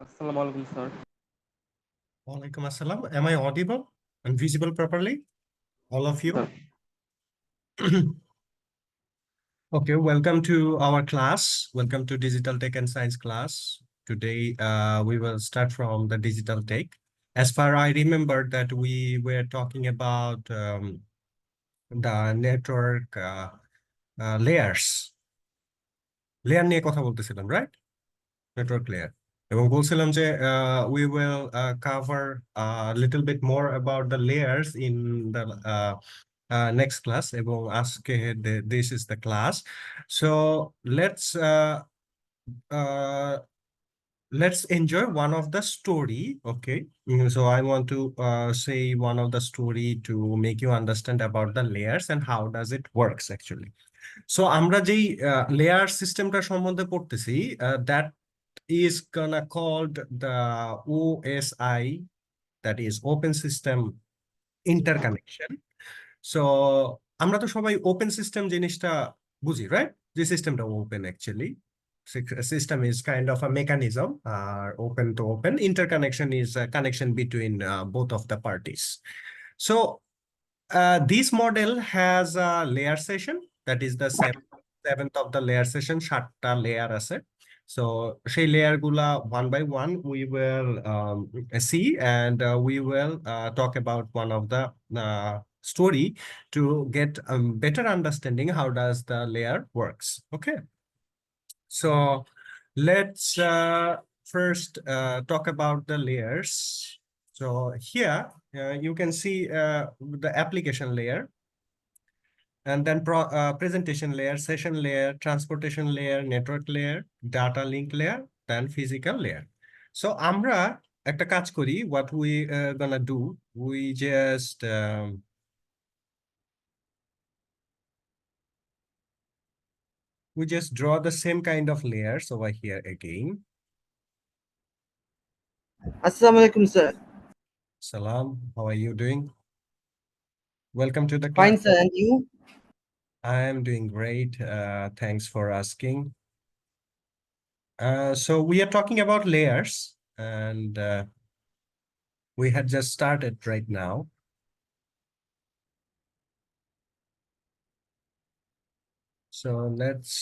Assalamu alaikum, sir. Walaikum assalam. Am I audible and visible properly? All of you? Sir. Okay, welcome to our class. Welcome to Digital Tech and Science class. Today, we will start from the digital tech. As far I remember that we were talking about the network layers. Layer নিয়ে কথা বলতেছিলাম, right? Network layer. এবং বলছিলাম যে we will cover a little bit more about the layers in the next class এবং আজকে this is the class. So uh, let's enjoy one of the story. Okay, so I want to say one of the story to make you understand about the layers and how does it works actually. So আমরা যেই layer সিস্টেমটা সম্বন্ধে পড়তেছি that is gonna called the OSI, that is Open System Interconnection. So আমরা তো সবাই open system জিনিসটা বুঝি, রাইট? যে সিস্টেমটা open actually system is kind of a mechanism, open to open. Interconnection is a connection between both of the parties. So this model has a layer session, that is the seventh of the layer session. 7টা layer আছে. So সেই layer গুলা one by one we will see, and we will talk about one of the story to get a better understanding how does the layer works. Okay, so let's first talk about the layers. So here you can see the application layer, and then presentation layer, session layer, transportation layer, network layer, data link layer, then physical layer. So আমরা একটা কাজ করি, what we gonna do, we just draw the same kind of layers over here again. Assalamu alaikum, sir. Salam, how are you doing? Welcome to the class. Fine, sir. And you? I am doing great. Thanks for asking. So we are talking about layers, and we had just started right now. So let's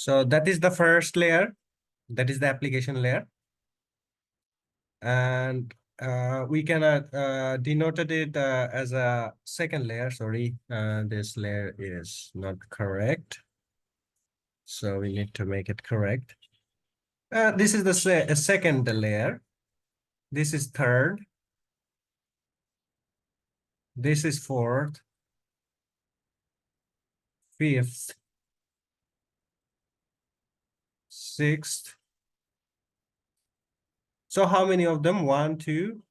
so that is the first layer, that is the application layer, and we can denoted it as a second layer. Sorry, this layer is not correct, so we need to make it correct. This is the second layer, this is third, this is fourth, fifth, sixth. So how many of them? 1, 2,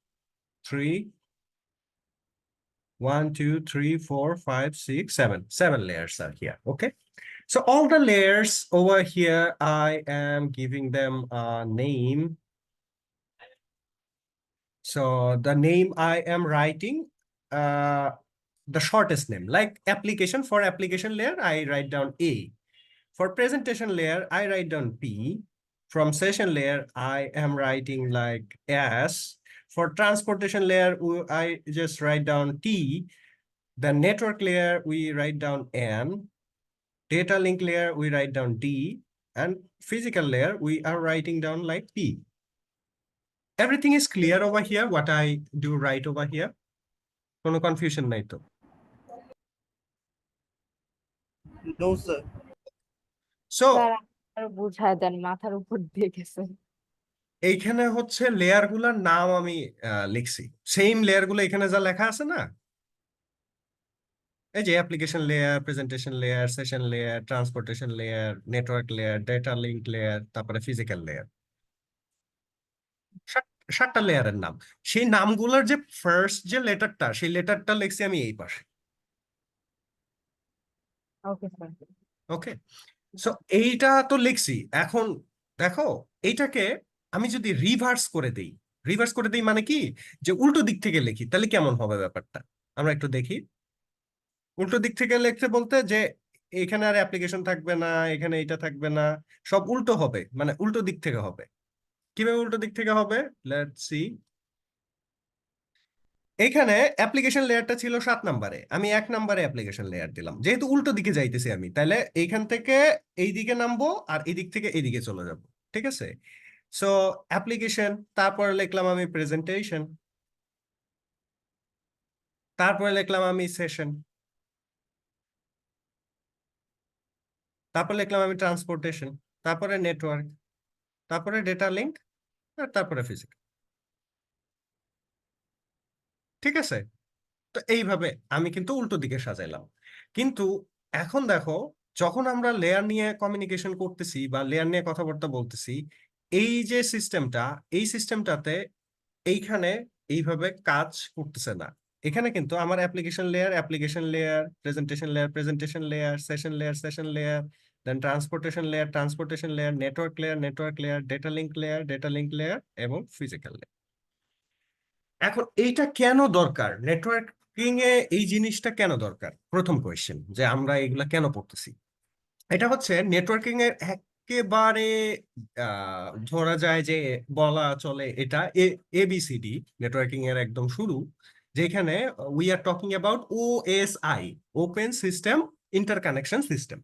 3. 1, 2, 3, 4, 5, 6, 7. 7 layers are here. Okay. So all the layers over here, I am giving them a name. So the name I am writing, the shortest name, like application. For application layer, I write down A. For presentation layer, I write down P. From session layer, I am writing like S. For transportation layer, I just write down T. The network layer, we write down N. Data link layer, we write down D. And physical layer, we are writing down like P. Everything is clear over here, what I do right over here? No confusion নাই তো? No, sir. So বুঝায় দেন, মাথার উপর দিয়ে গেছে। এইখানে হচ্ছে layer গুলার নাম আমি লিখছি, সেম লেয়ার গুলো এখানে যা লেখা আছে না, এই যে application layer, presentation layer, session layer, transportation layer, network layer, data link layer, তারপরে ফিজিক্যাল লেয়ার, 7টা লেয়ারের নাম। সেই নামগুলোর যে ফার্স্ট যে লেটারটা, সেই লেটারটা লিখছি আমি এই পাশে। Okay sir. ওকে, সো এইটা তো লিখছি। এখন দেখো এইটাকে আমি যদি রিভার্স করে দেই মানে কি, যে উল্টো দিক থেকে লিখি, তাহলে কেমন হবে ব্যাপারটা আমরা একটু দেখি। উল্টো দিক থেকে লিখতে বলতে যে এখানে আর অ্যাপ্লিকেশন থাকবে না, এখানে এটা থাকবে না, সব উল্টো হবে, মানে উল্টো দিক থেকে হবে। কিভাবে উল্টো দিক থেকে হবে, লেটস সি। এখানে অ্যাপ্লিকেশন লেয়ারটা ছিল 7 নম্বরে, আমি 1 নম্বরে অ্যাপ্লিকেশন লেয়ার দিলাম, যেহেতু উল্টো দিকে যাইতেছি আমি, তাহলে এইখান থেকে এই দিকে নামবো আর এই দিক থেকে এইদিকে চলে যাব। ঠিক আছে, সো অ্যাপ্লিকেশন, তারপর লিখলাম আমি প্রেজেন্টেশন, তারপরে লিখলাম আমি সেশন, তারপর লিখলাম আমি ট্রান্সপোর্টেশন, তারপরে নেটওয়ার্ক, তারপরে ডেটা লিঙ্ক, আর তারপরে ফিজিক্যাল। ঠিক আছে, তো এইভাবে আমি কিন্তু উল্টো দিকে সাজাইলাম। কিন্তু এখন দেখো, যখন আমরা লেয়ার নিয়ে কমিউনিকেশন করতেছি বা লেয়ার নিয়ে কথাবার্তা বলতেছি, এই যে সিস্টেমটা, এই সিস্টেমটাতে এইখানে এইভাবে কাজ করতেছে না। এখানে কিন্তু আমার application layer, presentation layer, session layer, then transportation layer, network layer, data link layer এবং ফিজিক্যাল লেয়ার। এখন এইটা কেন দরকার, নেটওয়ার্কিং এ এই জিনিসটা কেন দরকার? প্রথম কোয়েশ্চেন, যে আমরা এগুলা কেন পড়তেছি। এটা হচ্ছে নেটওয়ার্কিং এর একেবারে ধরা যায় যে বলা চলে এটা এবিসিডি, নেটওয়ার্কিং এর একদম শুরু, যেখানে we are talking about OSI, open system interconnection system.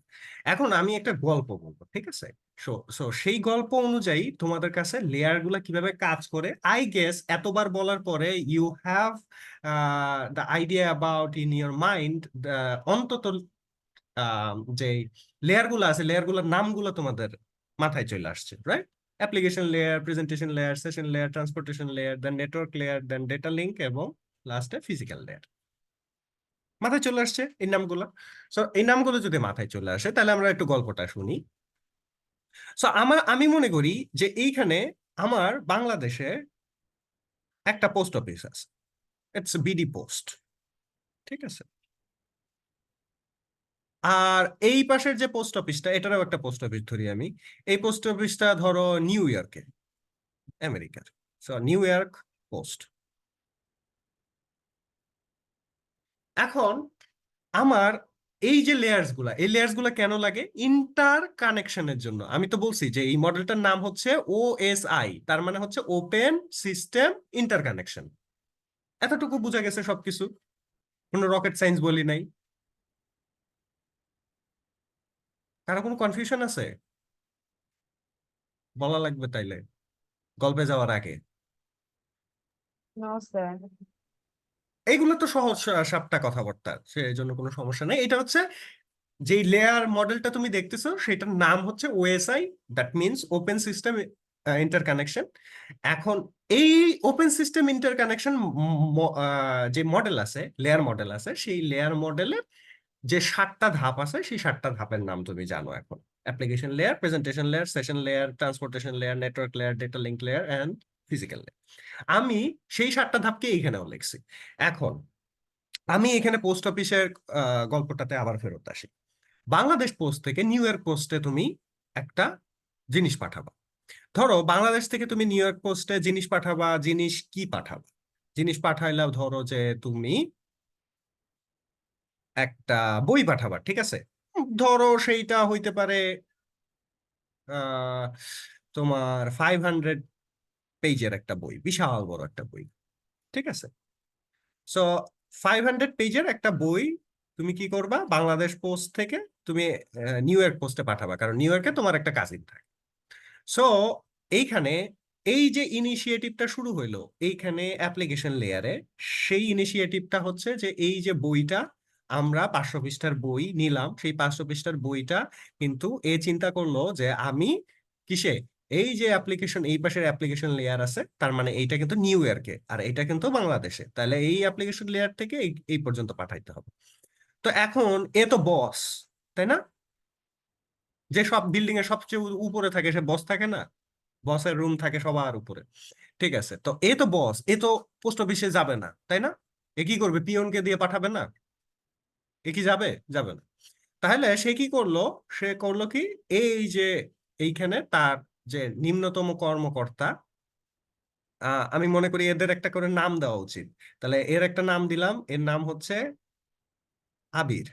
এখন আমি একটা গল্প বলবো, ঠিক আছে? সো সো সেই গল্প অনুযায়ী তোমাদের কাছে লেয়ার গুলা কিভাবে কাজ করে, আই গেস এতবার বলার পরে you have the idea about in your mind, অন্তত যে লেয়ার গুলো আছে, লেয়ার গুলোর নামগুলো তোমাদের মাথায় চলে আসছে, right? Application layer, presentation layer, session layer, transportation layer, then network layer, then data link এবং লাস্টে ফিজিক্যাল লেয়ার। মাথায় চলে আসছে এই নামগুলো? সো এই নামগুলো যদি মাথায় চলে আসে, তাহলে আমরা একটু গল্পটা শুনি। সো আমি মনে করি যে এইখানে আমার বাংলাদেশে একটা পোস্ট অফিস আছে, ইটস বিডি পোস্ট। ঠিক আছে, আর এই পাশের যে পোস্ট অফিসটা, এটারও একটা পোস্ট অফিস ধরি আমি। এই পোস্ট অফিসটা ধরো নিউ ইয়র্কে, আমেরিকার। So new York post. এখন আমার এই যে লেয়ার্স গুলা কেন লাগে? ইন্টার কানেকশনের জন্য। আমি তো বলছি যে এই মডেলটার নাম হচ্ছে ওএসআই, তার মানে হচ্ছে ওপেন সিস্টেম ইন্টার কানেকশন। এতটুকু বোঝা গেছে সবকিছু, কোনো রকেট সায়েন্স বলি নাই। কারো কোনো কনফিউশন আছে? বলা লাগবে তাইলে গল্পে যাওয়ার আগে। No sir. এইগুলো তো সহজ সাপটা কথাবার্তা, সেই জন্য কোনো সমস্যা নেই। এটা হচ্ছে যেই লেয়ার মডেলটা তুমি দেখতেছো, সেটার নাম হচ্ছে OSI, that means open system interconnection. এখন এই ওপেন সিস্টেম ইন্টারকানেকশন যে মডেল আছে, লেয়ার মডেল আছে, সেই লেয়ার মডেলের যে 7টা ধাপ আছে, সেই 7টা ধাপের নাম তুমি জানো এখন: application layer, presentation layer, session layer, transportation layer, network layer, data link layer and physical layer. আমি সেই 7টা ধাপকে এইখানেও লিখছি। এখন আমি এখানে পোস্ট অফিসের গল্পটাতে আবার ফেরত আসি। বাংলাদেশ পোস্ট থেকে নিউ ইয়র্ক পোস্টে তুমি একটা জিনিস পাঠাবা। ধরো বাংলাদেশ থেকে তুমি নিউ ইয়র্ক পোস্টে জিনিস পাঠাবা, জিনিস কি পাঠাবা? জিনিস পাঠাইলা, ধরো যে তুমি একটা বই পাঠাবা, ঠিক আছে? ধরো সেইটা হইতে পারে আহ তোমার 500 পেজের একটা বই, বিশাল বড় একটা বই। ঠিক আছে, সো 500 পেজের একটা বই তুমি কি করবা, বাংলাদেশ পোস্ট থেকে তুমি নিউ ইয়র্ক পোস্টে পাঠাবা, কারণ নিউ ইয়র্কে তোমার একটা কাজিন থাকে। সো এইখানে এই যে ইনিশিয়েটিভটা শুরু হইলো এইখানে অ্যাপ্লিকেশন লেয়ারে, সেই ইনিশিয়েটিভটা হচ্ছে যে এই যে বইটা, আমরা 500 পৃষ্ঠার বই নিলাম, সেই 500 পৃষ্ঠার বইটা কিন্তু এ চিন্তা করলো যে আমি কিসে, এই যে অ্যাপ্লিকেশন, এই পাশের অ্যাপ্লিকেশন লেয়ার আছে, তার মানে এইটা কিন্তু নিউ ইয়র্কে আর এটা কিন্তু বাংলাদেশে, তাহলে এই অ্যাপ্লিকেশন লেয়ার থেকে এই পর্যন্ত পাঠাইতে হবে। তো এখন এ তো বস, তাই না? যে সব বিল্ডিং এর সবচেয়ে উপরে থাকে সে বস থাকে না? বসের রুম থাকে সবার উপরে। ঠিক আছে, তো এ তো বস, এ তো পোস্ট অফিসে যাবে না, তাই না? এ কি করবে, পিয়নকে দিয়ে পাঠাবে না? এ কি যাবে? যাবে না। তাহলে সে কি করলো, সে করলো কি, এই যে এইখানে তার যে নিম্নতম কর্মকর্তা, আমি মনে করি এদের একটা করে নাম দেওয়া উচিত। তাহলে এর একটা নাম দিলাম, এর নাম হচ্ছে আবির।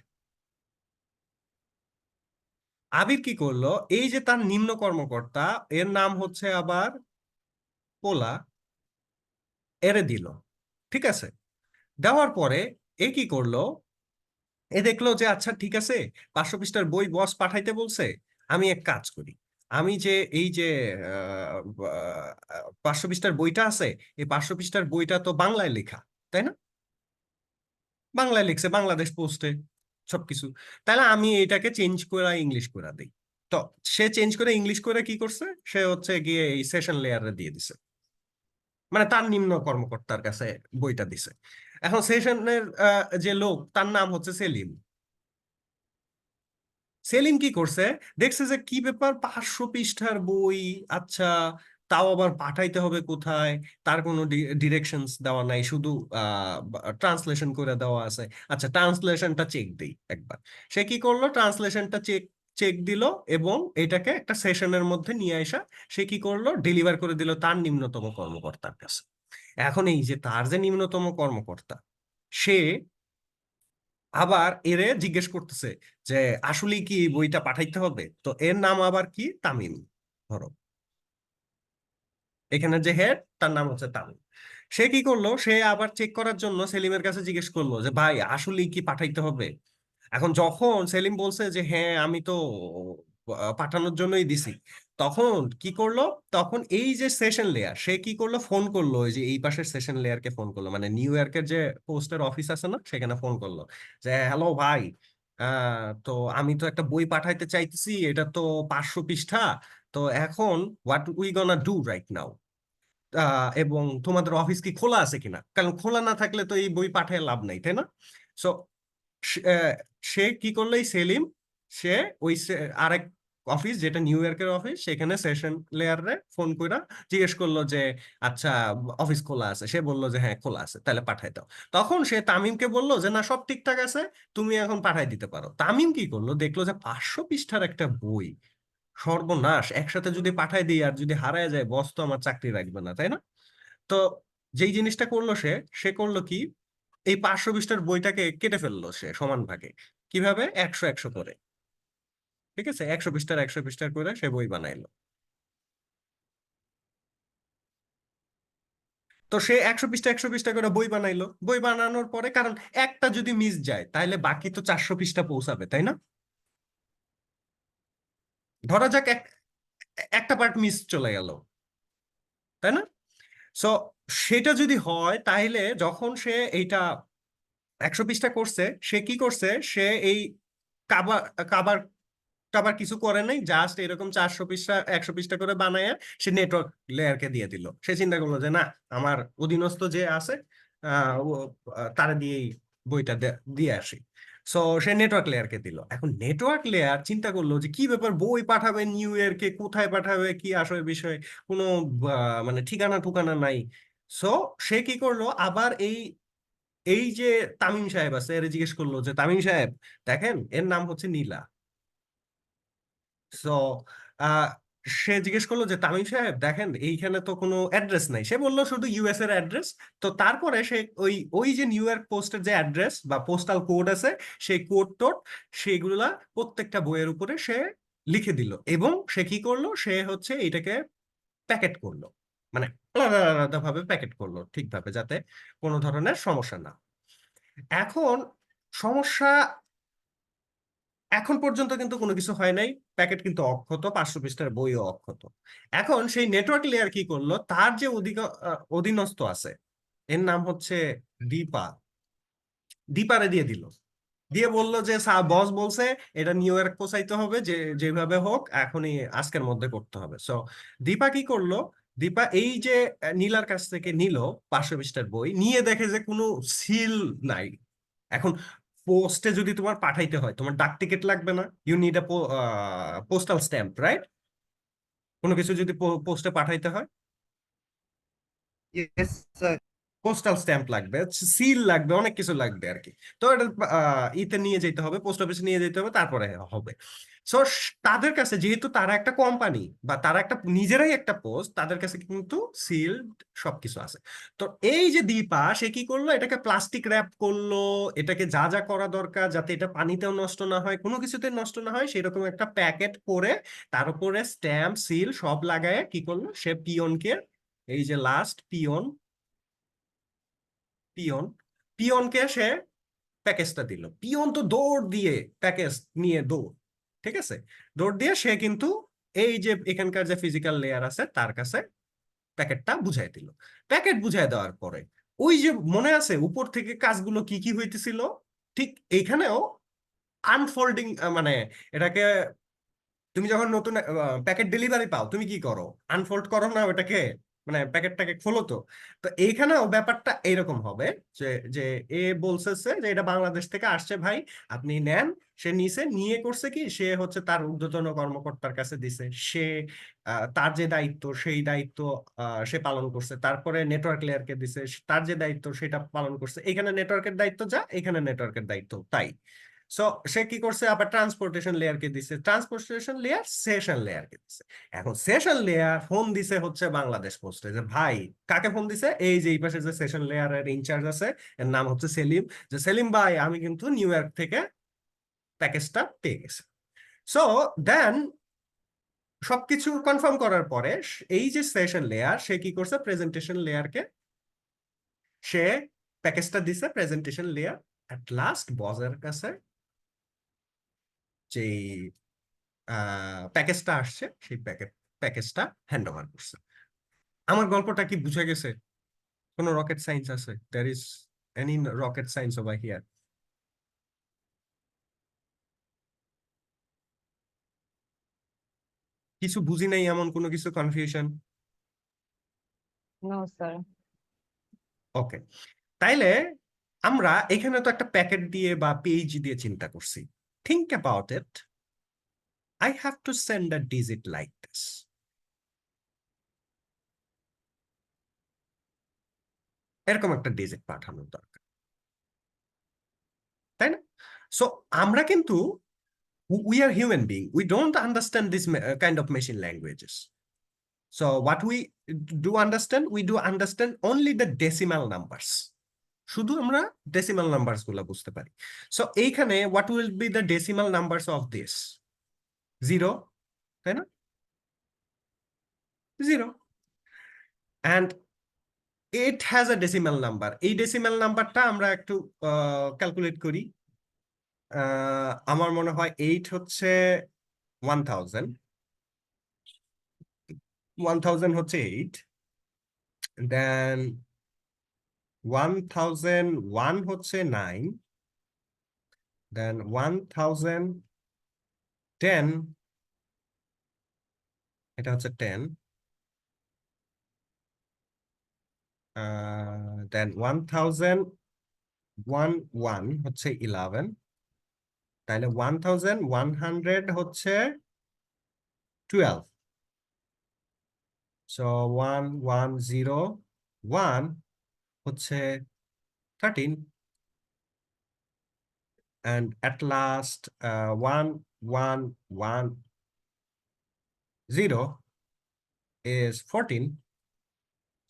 আবির কি করলো, এই যে তার নিম্ন কর্মকর্তা, এর নাম হচ্ছে আবার পোলা, এরে দিল। ঠিক আছে, দেওয়ার পরে এ কি করলো, এ দেখলো যে আচ্ছা ঠিক আছে, 500 পৃষ্ঠার বই বস পাঠাইতে বলছে, আমি এক কাজ করি, আমি যে এই যে 500 পৃষ্ঠার বইটা আছে, এই 500 পৃষ্ঠার বইটা তো বাংলায় লেখা, তাই না? বাংলায় লিখছে, বাংলাদেশ পোস্টে সবকিছু। তাহলে আমি এটাকে চেঞ্জ করে ইংলিশ করে দিই। তো সে চেঞ্জ করে ইংলিশ করে কি করছে, সে হচ্ছে গিয়ে এই সেশন লেয়ারে দিয়ে দিছে, মানে তার নিম্ন কর্মকর্তার কাছে বইটা দিছে। এখন সেশনের যে লোক, তার নাম হচ্ছে সেলিম। সেলিম কি করছে, দেখছে যে কি ব্যাপার, 500 পৃষ্ঠার বই, আচ্ছা, তাও আবার পাঠাইতে হবে কোথায়, তার কোনো ডিরেকশনস দেওয়া নাই, শুধু ট্রান্সলেশন করে দেওয়া আছে। আচ্ছা, ট্রান্সলেশনটা চেক দেই একবার। সে কি করলো, ট্রান্সলেশনটা চেক চেক দিল এবং এটাকে একটা সেশনের মধ্যে নিয়ে আসা সে কি করলো, ডেলিভার করে দিল তার নিম্নতম কর্মকর্তার কাছে। এখন এই যে তার যে নিম্নতম কর্মকর্তা, সে আবার এরে জিজ্ঞেস করতেছে যে আসলে কি এই বইটা পাঠাইতে হবে। তো এর নাম আবার কি, তামিম। ধরো এখানে যে হেড, তার নাম হচ্ছে তামিম। সে কি করলো, সে আবার চেক করার জন্য সেলিমের কাছে জিজ্ঞেস করলো যে ভাই আসলে কি পাঠাইতে হবে। এখন যখন সেলিম বলছে যে হ্যাঁ আমি তো পাঠানোর জন্যই দিছি, তখন কি করলো, তখন এই যে সেশন লেয়ার, সে কি করলো, ফোন করলো ওই যে এই পাশের সেশন লেয়ারকে ফোন করলো, মানে নিউ ইয়র্কের যে পোস্টের অফিস আছে না, সেখানে ফোন করলো যে হ্যালো ভাই, তো আমি তো একটা বই পাঠাইতে চাইতেছি, এটা তো 500 পৃষ্ঠা। তো এখন what we gonna do right now, এবং তোমাদের অফিস কি খোলা আছে কিনা, কারণ খোলা না থাকলে তো এই বই পাঠায় লাভ নাই, তাই না? সো সে সে কি করলো, এই সেলিম, সে ওই আরেক অফিস যেটা নিউ ইয়র্কের অফিস, সেখানে সেশন লেয়ারে ফোন করে জিজ্ঞেস করলো যে আচ্ছা অফিস খোলা আছে, সে বললো যে হ্যাঁ খোলা আছে, তাহলে পাঠাই দাও। তখন সে তামিমকে বললো যে না, সব ঠিকঠাক আছে, তুমি এখন পাঠাই দিতে পারো। তামিম কি করলো, দেখলো যে 500 পৃষ্ঠার একটা বই, সর্বনাশ, একসাথে যদি পাঠাই দিই আর যদি হারায় যায়, বস তো আমার চাকরি রাখবে না, তাই না? তো যেই জিনিসটা করলো সে, সে করলো কি, এই 500 পৃষ্ঠার বইটাকে কেটে ফেললো সে সমান ভাগে। কিভাবে, 100 100 করে। ঠিক আছে, 100 পৃষ্ঠার 100 পৃষ্ঠার করে সে বই বানাইলো। তো সে 100 পৃষ্ঠা 100 পৃষ্ঠা করে বই বানাইলো, বই বানানোর পরে, কারণ একটা যদি মিস যায় তাহলে বাকি তো 400 পৃষ্ঠা পৌঁছাবে, তাই না? ধরা যাক একটা পার্ট মিস চলে গেল, তাই না? সো সেটা যদি হয়, তাহলে যখন সে এইটা 100 পৃষ্ঠা করছে, সে কি করছে, সে এই কাবার কাবার টাবার কিছু করে নাই, জাস্ট এরকম 400 পৃষ্ঠা 100 পৃষ্ঠা করে বানায় সে নেটওয়ার্ক লেয়ারকে দিয়ে দিল। সে চিন্তা করলো যে না, আমার অধীনস্থ যে আছে তারা দিয়েই বইটা দিয়ে আসি। সো সে নেটওয়ার্ক লেয়ারকে দিল। এখন নেটওয়ার্ক লেয়ার চিন্তা করলো যে কি ব্যাপার, বই পাঠাবে নিউ ইয়র্কে, কোথায় পাঠাবে, কি আসলে বিষয়, কোনো মানে ঠিকানা টুকানা নাই। সো সে কি করলো, আবার এই এই যে তামিম সাহেব আছে, এর জিজ্ঞেস করলো যে তামিম সাহেব, দেখেন এর নাম হচ্ছে নীলা। সো সে জিজ্ঞেস করলো যে তামিম সাহেব দেখেন, এইখানে তো কোনো অ্যাড্রেস নাই, সে বললো শুধু ইউএস এর অ্যাড্রেস। তো তারপরে সে ওই ওই যে নিউ ইয়র্ক পোস্টের যে অ্যাড্রেস বা পোস্টাল কোড আছে, সেই কোড টোড সেগুলা প্রত্যেকটা বইয়ের উপরে সে লিখে দিল। এবং সে কি করলো, সে হচ্ছে এটাকে প্যাকেট করলো, মানে আলাদা আলাদা ভাবে প্যাকেট করলো ঠিকভাবে, যাতে কোনো ধরনের সমস্যা না। এখন সমস্যা এখন পর্যন্ত কিন্তু কোনো কিছু হয় নাই, প্যাকেট কিন্তু অক্ষত, 500 পৃষ্ঠার বইও অক্ষত। এখন সেই নেটওয়ার্ক লেয়ার কি করলো, তার যে অধীনস্থ আছে, এর নাম হচ্ছে দীপা, দীপারে দিয়ে দিল। দিয়ে বললো যে বস বলছে এটা নিউ ইয়র্ক পৌঁছাইতে হবে, যে যেভাবে হোক এখনই আজকের মধ্যে করতে হবে। সো দীপা কি করলো, দীপা এই যে নীলার কাছ থেকে নিল 500 পৃষ্ঠার বই, নিয়ে দেখে যে কোনো সিল নাই। এখন পোস্টে যদি তোমার পাঠাইতে হয়, তোমার ডাক টিকিট লাগবে না, you need a postal stamp, right? কোনো কিছু যদি পোস্টে পাঠাইতে হয়, Yes, sir. পোস্টাল স্ট্যাম্প লাগবে, সিল লাগবে, অনেক কিছু লাগবে আর কি। তো এটা ইতে নিয়ে যেতে হবে, পোস্ট অফিসে নিয়ে যেতে হবে, তারপরে হবে। সো তাদের কাছে যেহেতু তারা একটা কোম্পানি বা তারা একটা নিজেরাই একটা পোস্ট, তাদের কাছে কিন্তু সিলড সবকিছু আছে। তো এই যে দীপা, সে কি করলো, এটাকে প্লাস্টিক র্যাপ করলো, এটাকে যা যা করা দরকার যাতে এটা পানিতেও নষ্ট না হয়, কোনো কিছুতে নষ্ট না হয়, সেরকম একটা প্যাকেট করে তার উপরে স্ট্যাম্প সিল সব লাগায় কি করলো, সে পিয়নকে, এই যে লাস্ট পিয়ন, পিয়ন পিয়নকে সে প্যাকেজটা দিল। পিয়ন তো দৌড় দিয়ে প্যাকেজ নিয়ে দৌড়, ঠিক আছে, দৌড় দিয়ে সে কিন্তু এই যে এখানকার যে ফিজিক্যাল লেয়ার আছে তার কাছে প্যাকেটটা বুঝাই দিল। প্যাকেট বুঝাই দেওয়ার পরে ওই যে মনে আছে উপর থেকে কাজগুলো কি কি হইতেছিল, ঠিক এইখানেও আনফোল্ডিং, মানে এটাকে তুমি যখন নতুন প্যাকেট ডেলিভারি পাও তুমি কি করো, আনফোল্ড করো না ওটাকে, মানে প্যাকেটটাকে খোলো তো। তো এইখানেও ব্যাপারটা এইরকম হবে যে যে এ বলতেছে যে এটা বাংলাদেশ থেকে আসছে ভাই, আপনি নেন। সে নিছে, নিয়ে করছে কি, সে হচ্ছে তার ঊর্ধ্বতন কর্মকর্তার কাছে দিছে, সে তার যে দায়িত্ব সেই দায়িত্ব সে পালন করছে, তারপরে নেটওয়ার্ক লেয়ারকে দিছে, তার যে দায়িত্ব সেটা পালন করছে, এখানে নেটওয়ার্কের দায়িত্ব যা, এখানে নেটওয়ার্কের দায়িত্ব তাই। সো সে কি করছে, আবার ট্রান্সপোর্টেশন লেয়ারকে দিছে, ট্রান্সপোর্টেশন লেয়ার সেশন লেয়ারকে দিছে। এখন সেশন লেয়ার ফোন দিছে হচ্ছে বাংলাদেশ পোস্টে, যে ভাই, কাকে ফোন দিছে, এই যে এই পাশে যে সেশন লেয়ারের ইনচার্জ আছে, এর নাম হচ্ছে সেলিম, যে সেলিম ভাই আমি কিন্তু নিউ ইয়র্ক থেকে প্যাকেজটা পেয়ে গেছি। সো দেন সবকিছু কনফার্ম করার পরে এই যে সেশন লেয়ার, সে কি করছে, প্রেজেন্টেশন লেয়ারকে সে প্যাকেজটা দিছে, প্রেজেন্টেশন লেয়ার এট লাস্ট বসের কাছে যে প্যাকেজটা আসছে সেই প্যাকেজটা হ্যান্ড ওভার করছে। আমার গল্পটা কি বুঝে গেছে? কোনো রকেট সায়েন্স আছে? There is any rocket science over here? কিছু বুঝি নাই এমন কোনো কিছু, কনফিউশন? No, sir. ওকে, তাইলে আমরা এখানে তো একটা প্যাকেট দিয়ে বা পেজ দিয়ে চিন্তা করছি। Think about it, I have to send a digit like this, এরকম একটা ডিজিট পাঠানোর দরকার, তাই না? সো আমরা কিন্তু we are human being, we don't understand this kind of machine languages. So what we do understand, we do understand only the decimal numbers, শুধু আমরা ডেসিমাল নাম্বারস গুলা বুঝতে পারি। সো এইখানে what will be the decimal numbers of this? 0, তাই না? 0, and it has a decimal number। এই decimal নাম্বারটা আমরা একটু ক্যালকুলেট করি। আমার মনে হয় 8 হচ্ছে 1000, 1000 হচ্ছে 8, দেন 1001 হচ্ছে 9, দেন 1010, এটা হচ্ছে 10, দেন 1001 হচ্ছে 11, তাহলে 1100 হচ্ছে 12। সো 1101 হচ্ছে 13, and at last 1110 is 14,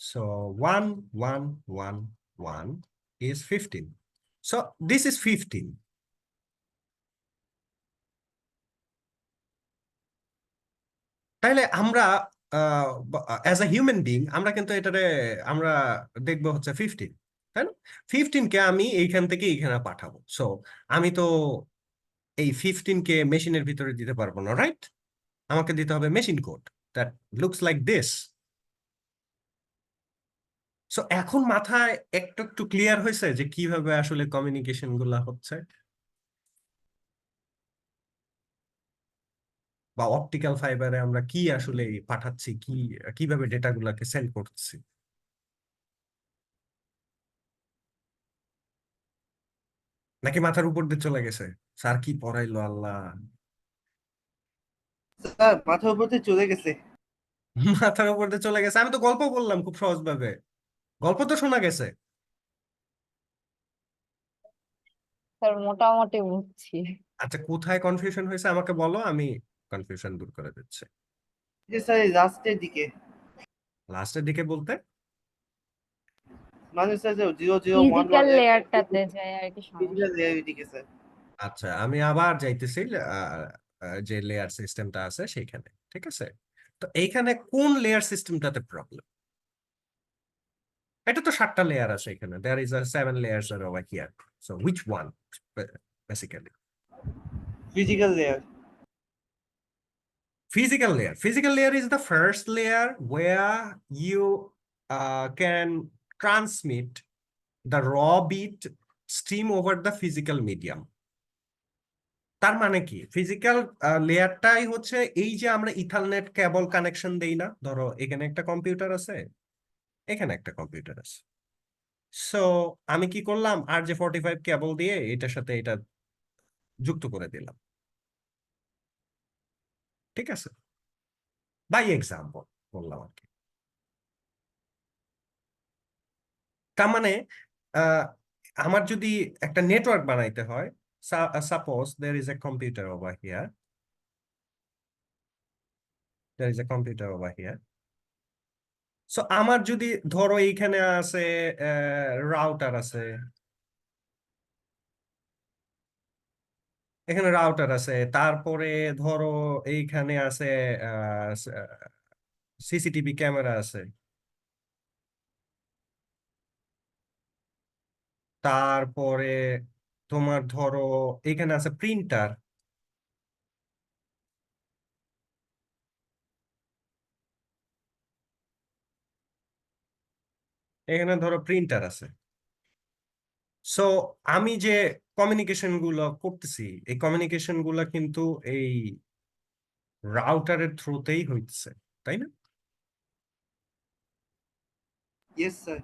so 1111 is 15, so this is 15। তাহলে আমরা অ্যাজ আ হিউম্যান বিং আমরা কিন্তু এটারে আমরা দেখবো হচ্ছে 15, তাই না? 15 কে আমি এইখান থেকে এইখানে পাঠাবো, সো আমি তো এই 15 কে মেশিনের ভিতরে দিতে পারবো না, রাইট? আমাকে দিতে হবে machine code that looks like this. So এখন মাথায় একটু একটু ক্লিয়ার হয়েছে যে কিভাবে আসলে কমিউনিকেশন গুলা হচ্ছে, বা অপটিক্যাল ফাইবারে আমরা কি আসলে পাঠাচ্ছি, কিভাবে ডেটা গুলাকে সেন্ড করছি। নাকি মাথার উপর দিয়ে চলে গেছে? স্যার কি পড়াইলো আল্লাহ! স্যার মাথার উপর দিয়ে চলে গেছে। মাথার উপর দিয়ে চলে গেছে? আমি তো গল্প বললাম খুব সহজ ভাবে, গল্প তো শোনা গেছে। স্যার মোটামুটি বুঝছি। আচ্ছা, কোথায় কনফিউশন হয়েছে আমাকে বলো, আমি কনফিউশন দূর করে দিচ্ছি। যে স্যার এই লাস্টের দিকে লাস্টের দিকে বলতে? মানে স্যার যে 001 ফিজিক্যাল লেয়ারটাতে যায় আর কি সমস্যা। ফিজিক্যাল লেয়ারের দিকে স্যার। আচ্ছা, আমি আবার যাইতেছি যে লেয়ার সিস্টেমটা আছে সেইখানে, ঠিক আছে? তো এইখানে কোন লেয়ার সিস্টেমটাতে প্রবলেম? এটা তো 7টা লেয়ার আছে এখানে, there is a 7 layers are over here, so which one basically? Physical layer. Physical layer is the first layer where you can transmit the raw bit stream over the physical medium. তার মানে কি, physical লেয়ারটাই হচ্ছে এই যে আমরা ethernet কেবল connection দেই না, ধরো এখানে একটা কম্পিউটার আছে, এখানে একটা কম্পিউটার আছে, সো আমি কি করলাম, RJ45 কেবল দিয়ে এটার সাথে এটা যুক্ত করে দিলাম, ঠিক আছে? বাই এক্সাম্পল বললাম আর কি। তার মানে আহ, আমার যদি একটা নেটওয়ার্ক বানাইতে হয়, suppose there is a computer over here, there is a computer over here, so আমার যদি ধরো এইখানে আছে রাউটার আছে, এখানে রাউটার আছে, তারপরে ধরো এইখানে আছে সিসিটিভি ক্যামেরা আছে, তারপরে তোমার ধরো এখানে আছে প্রিন্টার, এখানে ধরো প্রিন্টার আছে। সো আমি যে কমিউনিকেশন গুলো করতেছি, এই কমিউনিকেশন গুলা কিন্তু এই রাউটারের থ্রুতেই হইতেছে, তাই না? Yes sir.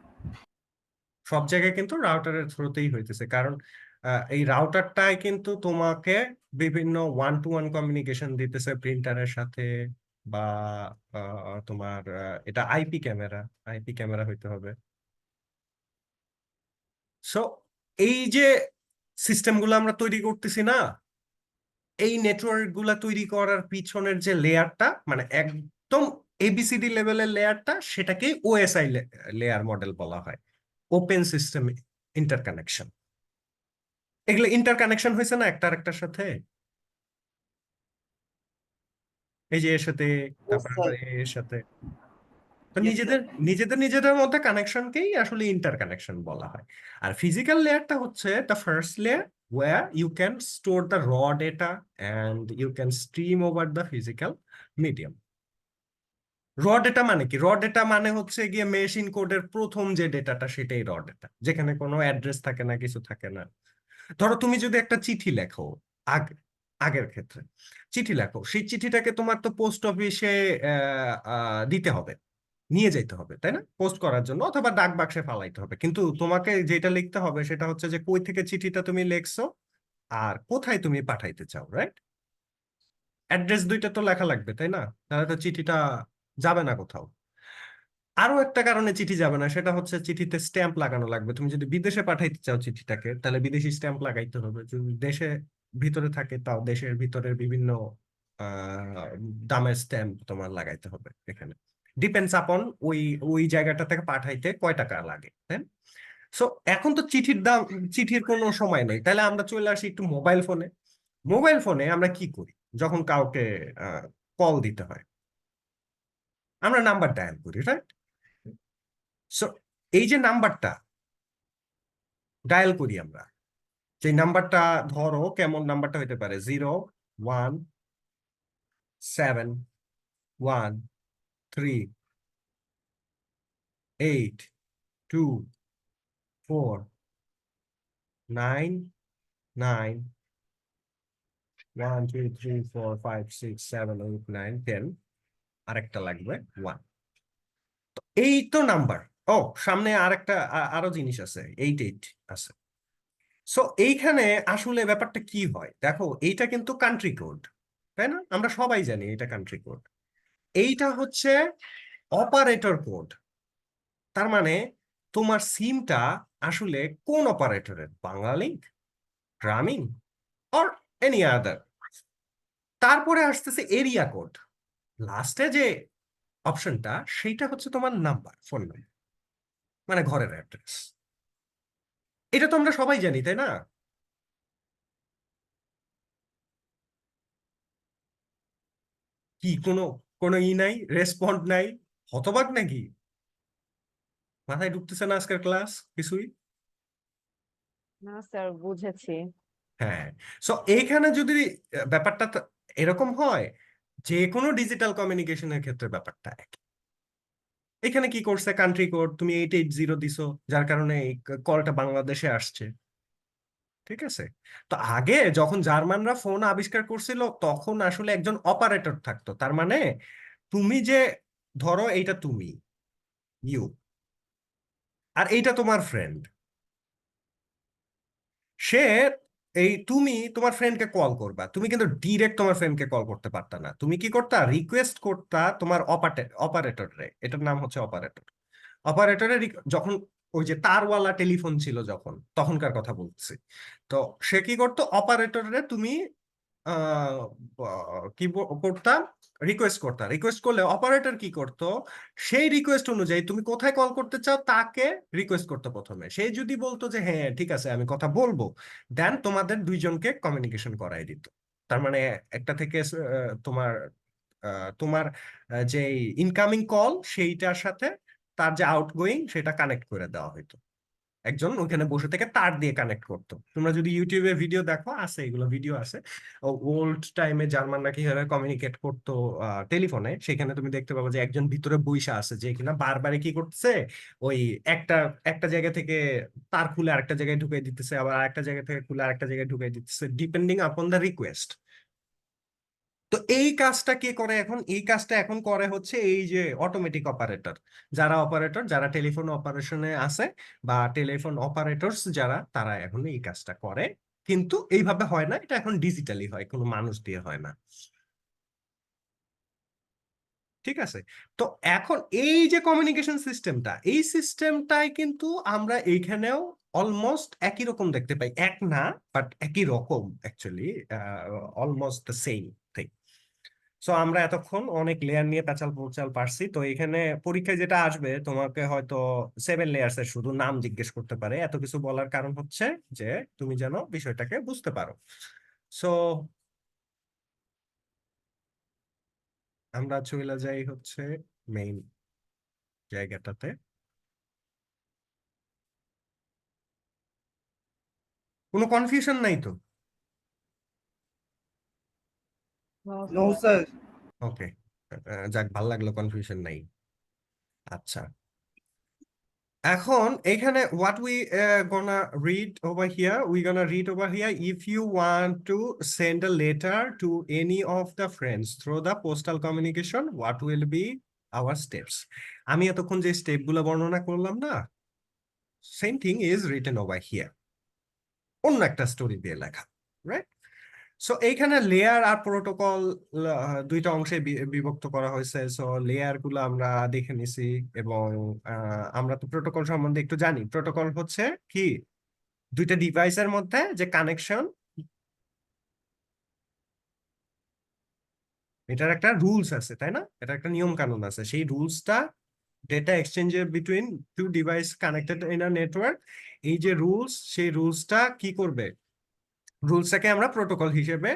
সব জায়গায় কিন্তু রাউটারের থ্রুতেই হইতেছে, কারণ এই রাউটারটাই কিন্তু তোমাকে বিভিন্ন ওয়ান টু ওয়ান কমিউনিকেশন দিতেছে প্রিন্টারের সাথে, বা তোমার এটা আইপি ক্যামেরা হইতে হবে। সো এই যে সিস্টেমগুলো আমরা তৈরি করতেছি না, এই নেটওয়ার্ক গুলা তৈরি করার পিছনের যে লেয়ারটা, মানে একদম এবিসিডি লেভেলের লেয়ারটা, সেটাকে ওএসআই লেয়ার মডেল বলা হয়, ওপেন সিস্টেম ইন্টারকানেকশন। এগুলো ইন্টারকানেকশন হয়েছে না একটা আরেকটার সাথে, এই যে এর সাথে, ইয়েস তারপর স্যার। আবার এর সাথে, তো ইয়েস নিজেদের স্যার। নিজেদের নিজেদের মধ্যে কানেকশনকেই আসলে ইন্টারকানেকশন বলা হয়। আর ফিজিক্যাল লেয়ারটা হচ্ছে the first layer where you can store the raw data and you can stream over the physical medium. র ডেটা মানে কি? র ডেটা মানে হচ্ছে গিয়ে মেশিন কোডের প্রথম যে ডেটাটা, সেটাই র ডেটা, যেখানে কোনো অ্যাড্রেস থাকে না, কিছু থাকে না। ধরো তুমি যদি একটা চিঠি লেখো, আগে আগের ক্ষেত্রে চিঠি লেখো, সেই চিঠিটাকে তোমার তো পোস্ট অফিসে দিতে হবে, নিয়ে যেতে হবে, তাই না, পোস্ট করার জন্য, অথবা ডাক বাক্সে ফালাইতে হবে। কিন্তু তোমাকে যেটা লিখতে হবে সেটা হচ্ছে যে কই থেকে চিঠিটা তুমি লেখছো আর কোথায় তুমি পাঠাইতে চাও, রাইট? অ্যাড্রেস দুইটা তো লেখা লাগবে, তাই না? তাহলে তো চিঠিটা যাবে না কোথাও। আরো একটা কারণে চিঠি যাবে না, সেটা হচ্ছে চিঠিতে স্ট্যাম্প লাগানো লাগবে। তুমি যদি বিদেশে পাঠাইতে চাও চিঠিটাকে, তাহলে বিদেশি স্ট্যাম্প লাগাইতে হবে। যদি দেশে ভিতরে থাকে, তাও দেশের ভিতরের বিভিন্ন আহ দামের স্ট্যাম্প তোমার লাগাইতে হবে এখানে, ডিপেন্ডস আপন ওই ওই জায়গাটা থেকে পাঠাইতে কয় টাকা লাগে, তাই। সো এখন তো চিঠির দাম, চিঠির কোনো সময় নেই, তাহলে আমরা চলে আসি একটু মোবাইল ফোনে। মোবাইল ফোনে আমরা কি করি যখন কাউকে কল দিতে হয়? আমরা নাম্বার ডায়াল করি, রাইট? সো এই যে নাম্বারটা ডায়াল করি আমরা, যে নাম্বারটা ধরো কেমন নাম্বারটা হইতে পারে, 0 1 3 8 2 4 9 1 2 3 4 5 6 7 8 9 10, আরেকটা লাগবে 1। এই তো নাম্বার। ও, সামনে আরেকটা আরো জিনিস আছে, 8 আছে। সো এইখানে আসলে ব্যাপারটা কি হয় দেখো, এইটা কিন্তু কান্ট্রি কোড, তাই না? আমরা সবাই জানি এটা কান্ট্রি কোড। এইটা হচ্ছে অপারেটর কোড। তার মানে তোমার সিমটা আসলে কোন অপারেটরের, বাংলালিংক গ্রামীণ or any other. তারপরে আসতেছে এরিয়া কোড, লাস্টে যে অপশনটা সেইটা হচ্ছে তোমার নাম্বার, ফোন নাম্বার, মানে ঘরের অ্যাড্রেস। এটা তো আমরা সবাই জানি, তাই না? কি কোনো কোনো নাই, রেসপন্ড নাই, হতবাক নাকি? মাথায় ঢুকতেছে না আজকের ক্লাস কিছুই? না স্যার, বুঝেছি। হ্যাঁ, সো এইখানে যদি ব্যাপারটা এরকম হয়, যে কোনো ডিজিটাল কমিউনিকেশনের ক্ষেত্রে ব্যাপারটা এক। এখানে কি করছে, কান্ট্রি কোড তুমি 880 দিছো, যার কারণে এই কলটা বাংলাদেশে আসছে। ঠিক আছে, তো আগে যখন জার্মানরা ফোন আবিষ্কার করছিল তখন আসলে একজন অপারেটর থাকতো, তার মানে তুমি যে, ধরো এইটা তুমি, ইউ, আর এইটা তোমার ফ্রেন্ড, সে, এই তুমি তোমার ফ্রেন্ডকে কল করবা, তুমি কিন্তু ডিরেক্ট তোমার ফ্রেন্ডকে কল করতে পারতা না, তুমি কি করতা, রিকোয়েস্ট করতা তোমার অপারেটরে, এটার নাম হচ্ছে অপারেটর। অপারেটরে যখন ওই যে তারওয়ালা টেলিফোন ছিল যখন, তখনকার কথা বলছি, তো সে কি করতো, অপারেটরে তুমি আহ, কি করতা, রিকোয়েস্ট করতা, রিকোয়েস্ট করলে অপারেটর কি করতো, সেই রিকোয়েস্ট অনুযায়ী তুমি কোথায় কল করতে চাও তাকে রিকোয়েস্ট করতে, প্রথমে সে যদি বলতো যে হ্যাঁ ঠিক আছে আমি কথা বলবো, দেন তোমাদের দুইজনকে কমিউনিকেশন করাই দিত। তার মানে একটা থেকে তোমার তোমার যে ইনকামিং কল সেইটার সাথে তার যে আউটগোয়িং সেটা কানেক্ট করে দেওয়া হতো, একজন ওখানে বসে থেকে তার দিয়ে কানেক্ট করতো। তোমরা যদি ইউটিউবে ভিডিও দেখো, আছে এগুলো ভিডিও আছে, ওল্ড টাইমে জার্মানরা কিভাবে কমিউনিকেট করতো টেলিফোনে, সেখানে তুমি দেখতে পাবো যে একজন ভিতরে বইসা আছে যে কিনা বারবারে কি করতেছে, ওই একটা একটা জায়গা থেকে তার খুলে আরেকটা জায়গায় ঢুকিয়ে দিতেছে, আবার আরেকটা জায়গা থেকে খুলে আরেকটা জায়গায় ঢুকিয়ে দিতেছে, ডিপেন্ডিং আপন দ্য রিকোয়েস্ট। তো এই কাজটা কে করে এখন, এই কাজটা এখন করে হচ্ছে এই যে অটোমেটিক অপারেটর, যারা টেলিফোন অপারেশনে আছে, বা টেলিফোন অপারেটরস যারা, তারা এখন এই কাজটা করে। কিন্তু এইভাবে হয় না, এটা এখন ডিজিটালি হয়, কোনো মানুষ দিয়ে হয় না। ঠিক আছে, তো এখন এই যে কমিউনিকেশন সিস্টেমটা, এই সিস্টেমটাই কিন্তু আমরা এইখানেও অলমোস্ট একই রকম দেখতে পাই, এক না, বাট একই রকম actually, almost the same thing. So আমরা এতক্ষণ অনেক লেয়ার নিয়ে পেঁচাল পোচাল পারছি, তো এখানে পরীক্ষায় যেটা আসবে, তোমাকে হয়তো 7 লেয়ার্স এর শুধু নাম জিজ্ঞেস করতে পারে। এত কিছু বলার কারণ হচ্ছে যে তুমি যেন বিষয়টাকে বুঝতে পারো। সো আমরা চলে যাই হচ্ছে মেইন জায়গাটাতে। কোনো কনফিউশন নাই তো? No, no sir. Sir. Okay, যাক, ভাল লাগলো কনফিউশন নাই। আচ্ছা, এখন এখানে what we gonna read over here, we gonna read over here, if you want to send a letter to any of the friends through the postal communication, what will be our steps? আমি এতক্ষণ যে step গুলো বর্ণনা করলাম না, same thing is written over here, অন্য একটা story দিয়ে লেখা, রাইট? সো এইখানে লেয়ার আর প্রোটোকল দুইটা অংশে বিভক্ত করা হয়েছে। সো লেয়ার গুলো আমরা দেখে নিছি, এবং আমরা তো প্রোটোকল সম্বন্ধে একটু জানি। প্রোটোকল হচ্ছে কি, দুইটা ডিভাইসের মধ্যে যে কানেকশন, এটার একটা রুলস আছে, তাই না? এটা একটা নিয়ম কানুন আছে, সেই রুলসটা ডেটা এক্সচেঞ্জের between two device connected in a network, এই যে রুলস, সেই রুলসটা কি করবে, রুলসটাকে আমরা প্রোটোকল হিসেবে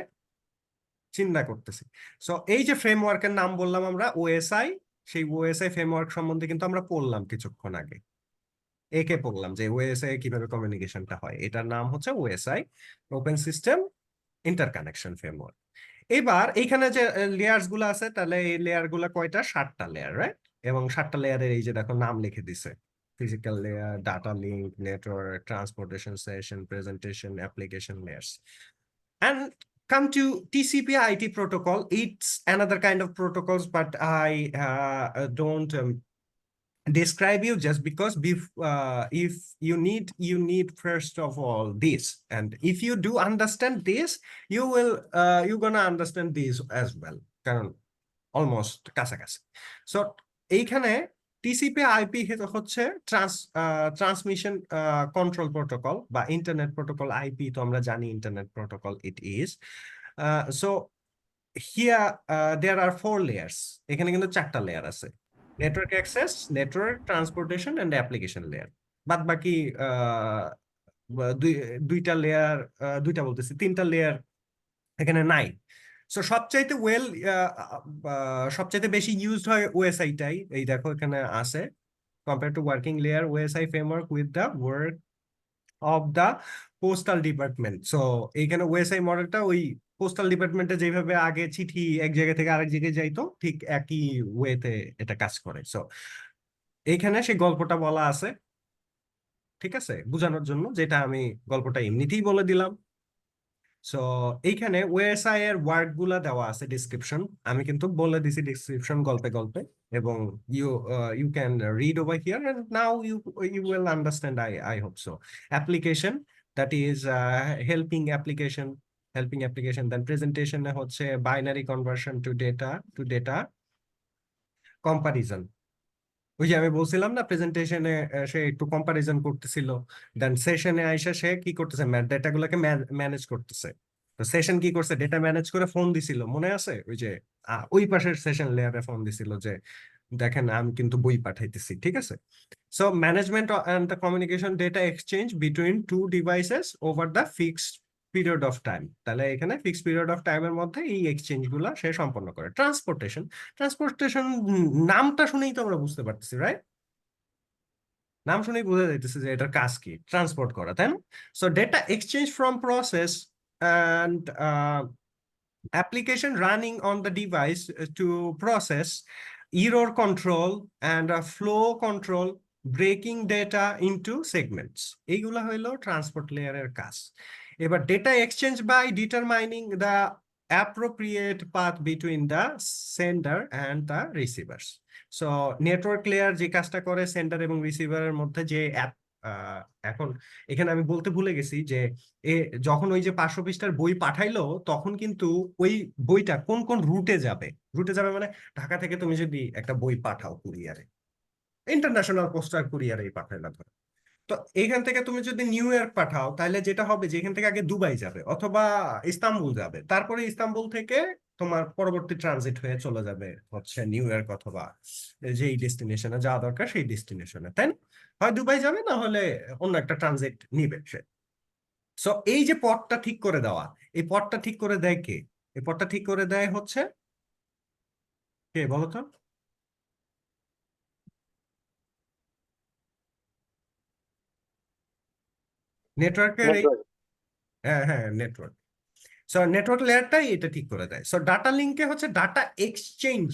চিন্তা করতেছি। সো এই যে ফ্রেমওয়ার্কের নাম বললাম আমরা ওএসআই, সেই ওএসআই ফ্রেমওয়ার্ক সম্বন্ধে কিন্তু আমরা পড়লাম কিছুক্ষণ আগে, একে পড়লাম যে ওএসআই কিভাবে কমিউনিকেশনটা হয়, এটার নাম হচ্ছে OSI, open system interconnection framework. এবার এইখানে যে লেয়ার্স গুলো আছে, তাহলে এই লেয়ার গুলা কয়টা, 7টা লেয়ার, রাইট? এবং 7টা লেয়ারের এই যে দেখো নাম লিখে দিছে, physical layer, data link, network, transportation, session, presentation, application layers. And come to TCP/IP protocol. It's another kind of protocols, but I don't describe you, just because if you need first of all this, and if you do understand this, you're gonna understand this as well, কারণ almost কাছাকাছি। So এইখানে TCP IP হচ্ছে transmission control protocol বা internet protocol. IP তো আমরা জানি internet protocol it is. So here there are 4 layers. এখানে কিন্তু 4টা লেয়ার আছে: network access, network transportation and application layer. বাদ বাকি দুইটা লেয়ার, দুইটা বলতেছি 3টা লেয়ার এখানে নাই। সো সবচাইতে বেশি ইউজড হয় ওএসআইটাই। এই দেখো এখানে আছে, compare to working layer OSI framework with the work of the postal department. So এইখানে ওএসআই মডেলটা ওই পোস্টাল ডিপার্টমেন্টে যেভাবে আগে চিঠি এক জায়গা থেকে আরেক জায়গায় যাইতো, ঠিক একই ওয়েতে এটা কাজ করে। সো এইখানে সেই গল্পটা বলা আছে, ঠিক আছে, বোঝানোর জন্য, যেটা আমি গল্পটা এমনিতেই বলে দিলাম। সো এইখানে ওএসআই এর ওয়ার্ড গুলা দেওয়া আছে ডিসক্রিপশন, আমি কিন্তু বলে দিছি ডিসক্রিপশন গল্পে গল্পে, এবং you you can read over here and now you will understand, I hope so. Application, that is helping application. Then প্রেজেন্টেশনে হচ্ছে binary conversion to data comparison. ওই যে আমি বলছিলাম না, প্রেজেন্টেশনে সে একটু কম্পারিজন করতেছিল, দেন সেশনে আইসা সে কি করতেছে, ডেটা গুলোকে ম্যানেজ করতেছে। তো সেশন কি করছে, ডেটা ম্যানেজ করে ফোন দিছিল, মনে আছে? ওই যে ওই পাশের সেশন লেয়ারে ফোন দিছিল যে দেখেন আমি কিন্তু বই পাঠাইতেছি, ঠিক আছে। So management and the communication data exchange between two devices over the fixed period of time. তাহলে এখানে ফিক্সড পিরিয়ড অফ টাইমের মধ্যে এই এক্সচেঞ্জ গুলা সে সম্পন্ন করে। ট্রান্সপোর্টেশন নামটা শুনেই তো আমরা বুঝতে পারতেছি, রাইট? নাম শুনেই বোঝা যাইতেছে যে এটার কাজ কি, ট্রান্সপোর্ট করা, তাই না? So data exchange from process and application running on the device to process error control and flow control, breaking data into segments. এইগুলা হইলো ট্রান্সপোর্ট লেয়ারের কাজ। এবার data exchange by determining the appropriate path between the sender and the receivers. So network layer যে কাজটা করে sender এবং রিসিভারের মধ্যে যে এখন এখানে আমি বলতে ভুলে গেছি যে যখন ওই যে 500 পৃষ্ঠার বই পাঠাইলো, তখন কিন্তু ওই বইটা কোন কোন রুটে যাবে, মানে ঢাকা থেকে তুমি যদি একটা বই পাঠাও কুরিয়ারে, ইন্টারন্যাশনাল পোস্টাল কুরিয়ারে পাঠাইলা ধরো, তো এখান থেকে তুমি যদি নিউ ইয়র্ক পাঠাও, তাহলে যেটা হবে যে এখান থেকে আগে দুবাই যাবে অথবা ইস্তাম্বুল যাবে, তারপরে ইস্তাম্বুল থেকে তোমার পরবর্তী ট্রানজিট হয়ে চলে যাবে হচ্ছে নিউ ইয়র্ক অথবা যেই ডেস্টিনেশনে যাওয়া দরকার সেই ডেস্টিনেশনে, তাই না? হয় দুবাই যাবে, না হলে অন্য একটা ট্রানজিট নিবে সে। সো এই যে পথটা ঠিক করে দেওয়া, এই পথটা ঠিক করে দেয় কে? এই পথটা ঠিক করে দেয় হচ্ছে কে বলো তো? নেটওয়ার্কের এই, হ্যাঁ হ্যাঁ, নেটওয়ার্ক। সো নেটওয়ার্ক লেয়ারটাই এটা ঠিক করে দেয়। সো ডাটা লিঙ্কে হচ্ছে ডাটা এক্সচেঞ্জ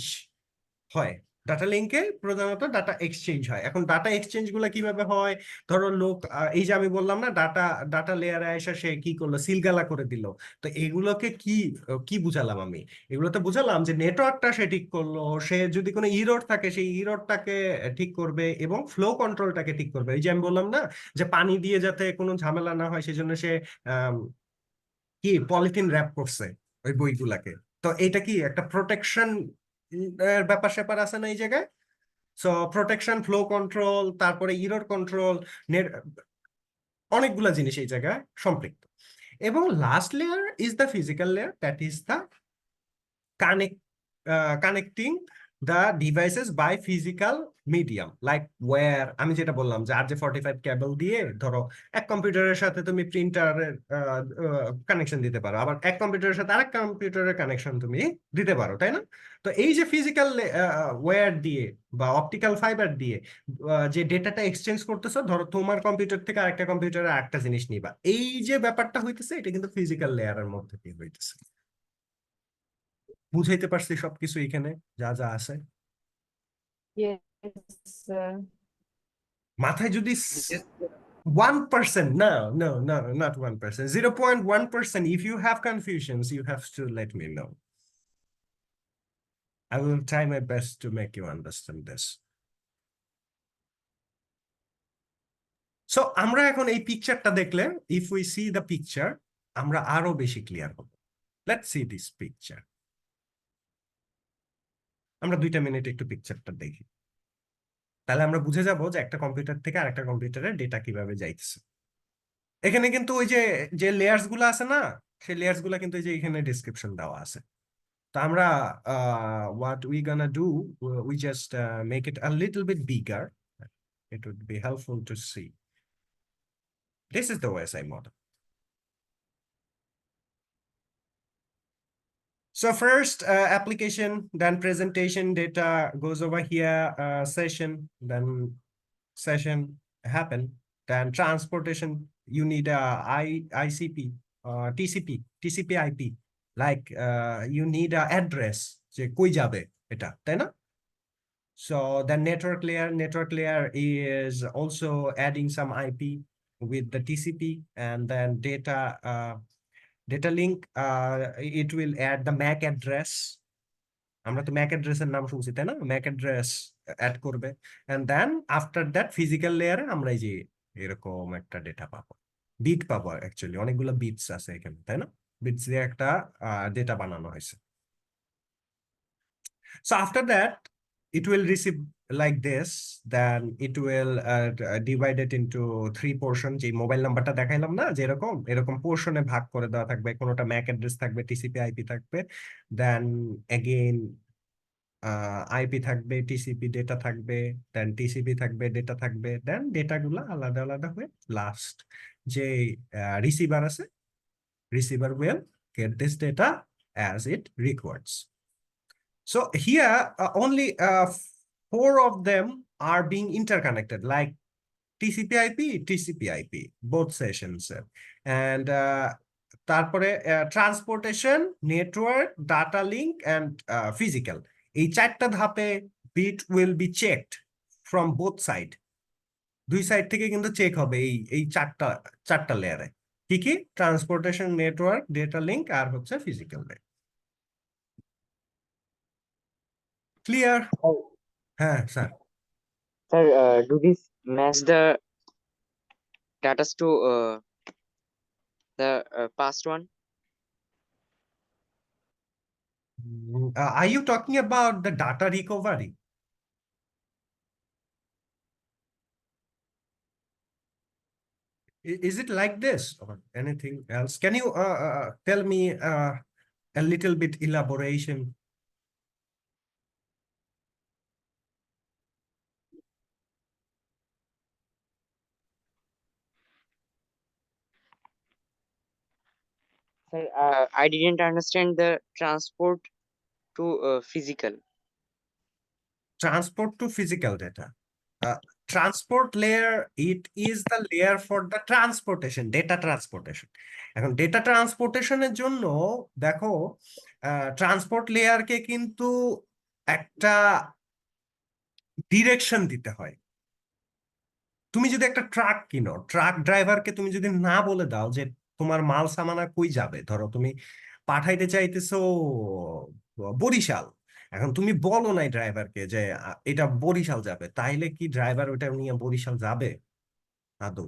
হয়, ডাটা লিঙ্কে প্রধানত ডাটা এক্সচেঞ্জ হয়। এখন ডাটা এক্সচেঞ্জ গুলো কিভাবে হয়? ধরো লোক এই যে আমি বললাম না, ডাটা লেয়ারে এসে সে কি করলো, সিলগালা করে দিল। তো এগুলোকে কি কি বুঝালাম আমি? এগুলোতে বুঝালাম যে নেটওয়ার্কটা সে ঠিক করলো, সে যদি কোনো ইরর থাকে সেই ইররটাকে ঠিক করবে এবং ফ্লো কন্ট্রোলটাকে ঠিক করবে। এই যে আমি বললাম না যে পানি দিয়ে যাতে কোনো ঝামেলা না হয় সেজন্য সে কি পলিথিন র্যাপ করছে ওই বইগুলাকে। তো এটা কি একটা প্রোটেকশন ব্যাপার স্যাপার আছে না এই জায়গায়? সো প্রোটেকশন, ফ্লো কন্ট্রোল, তারপরে ইরর কন্ট্রোল, অনেকগুলা জিনিস এই জায়গায় সম্পৃক্ত। এবং last layer is the physical layer, that is the connecting the devices by physical medium like wire. আমি যেটা বললাম যে RJ45 কেবল দিয়ে ধরো এক কম্পিউটারের সাথে তুমি প্রিন্টারের কানেকশন দিতে পারো, আবার এক কম্পিউটারের সাথে আরেক কম্পিউটারের কানেকশন তুমি দিতে পারো, তাই না? তো এই যে ফিজিক্যাল ওয়্যার দিয়ে বা অপটিক্যাল ফাইবার দিয়ে যে ডেটাটা এক্সচেঞ্জ করতেছো, ধরো তোমার কম্পিউটার থেকে আরেকটা কম্পিউটারে আরেকটা জিনিস নিবা, এই যে ব্যাপারটা হইতেছে এটা কিন্তু ফিজিক্যাল লেয়ারের মধ্যে দিয়ে হইতেছে। বুঝাইতে পারছি সবকিছু এখানে যা যা আছে? Yes, sir. মাথায় যদি Yes, sir. 1%, no, no, no, not 1%, 0.1%, if you have confusions, you have to let me know. I will try my best to make you understand this. So আমরা এখন এই পিকচারটা দেখলে, if we see the picture, আমরা আরো বেশি clear হব। Let's see this picture. আমরা 2 মিনিট একটু পিকচারটা দেখি। তাহলে আমরা বুঝে যাব যে একটা কম্পিউটার থেকে আরেকটা কম্পিউটারে ডেটা কিভাবে যাইতেছে। এখানে কিন্তু ওই যে যে লেয়ার্স গুলো আছে না, সেই লেয়ার্স গুলা কিন্তু এই যে এখানে ডিসক্রিপশন দেওয়া আছে। তো আমরা what we gonna do, we just make it a little bit bigger. It would be helpful to see. This is the OSI model. So first application, then presentation data goes over here, session, then session happen, then transportation, you need a ICP, TCP IP, like you need a address, যে কই যাবে এটা, তাই না? So the network layer is also adding some IP with the TCP, and then data link, it will add the MAC address. আমরা তো Mac অ্যাড্রেসের নাম শুনছি, তাই না? ম্যাক অ্যাড্রেস অ্যাড করবে, and then after that physical লেয়ারে আমরা এই যে এরকম একটা ডেটা পাবো, বিট পাবো। অ্যাকচুয়ালি অনেকগুলো বিটস আছে এখানে, তাই না? বিটস দিয়ে একটা ডেটা বানানো হয়েছে। So after that, it will receive like this, then it will divide it into 3 portion। যে মোবাইল নাম্বারটা দেখাইলাম না, যেরকম এরকম পোর্শনে ভাগ করে দেওয়া থাকবে, কোনোটা ম্যাক অ্যাড্রেস থাকবে, টিসিপি আইপি থাকবে, দেন এগেইন আইপি থাকবে, টিসিপি ডেটা থাকবে, দেন টিসিপি থাকবে, ডেটা থাকবে, দেন ডেটাগুলো আলাদা আলাদা হয়ে লাস্ট যে রিসিভার আছে, receiver will get this data as it requires. So here only 4 of them are being interconnected, like TCP/IP, TCP/IP, both sessions, and তারপরে transportation, network, data link and physical, এই 4টা ধাপে bit will be checked from both side. দুই side থেকে কিন্তু check হবে এই এই চারটা লেয়ারে। কি কি? ট্রান্সপোর্টেশন, নেটওয়ার্ক, ডেটা লিঙ্ক আর হচ্ছে ফিজিক্যাল লেয়ার। ক্লিয়ার? হ্যাঁ sir. Sir, do this match the data to the past one? Are you talking about the data recovery? Is it like this or anything else? Can you tell me a little bit elaboration? Sir, I didn't understand the transport to physical. Transport to physical data. Transport layer, it is the layer for the transportation, data transportation. এখন data ট্রান্সপোর্টেশনের জন্য দেখো, transport লেয়ারকে কিন্তু একটা direction দিতে হয়। তুমি যদি একটা ট্রাক কিনো, ট্রাক ড্রাইভারকে তুমি যদি না বলে দাও যে তোমার মাল সামানা কই যাবে, ধরো তুমি পাঠাইতে চাইতেছো বরিশাল, এখন তুমি বলো নাই ড্রাইভারকে যে এটা বরিশাল যাবে, তাইলে কি ড্রাইভার ওটা নিয়ে বরিশাল যাবে আদৌ?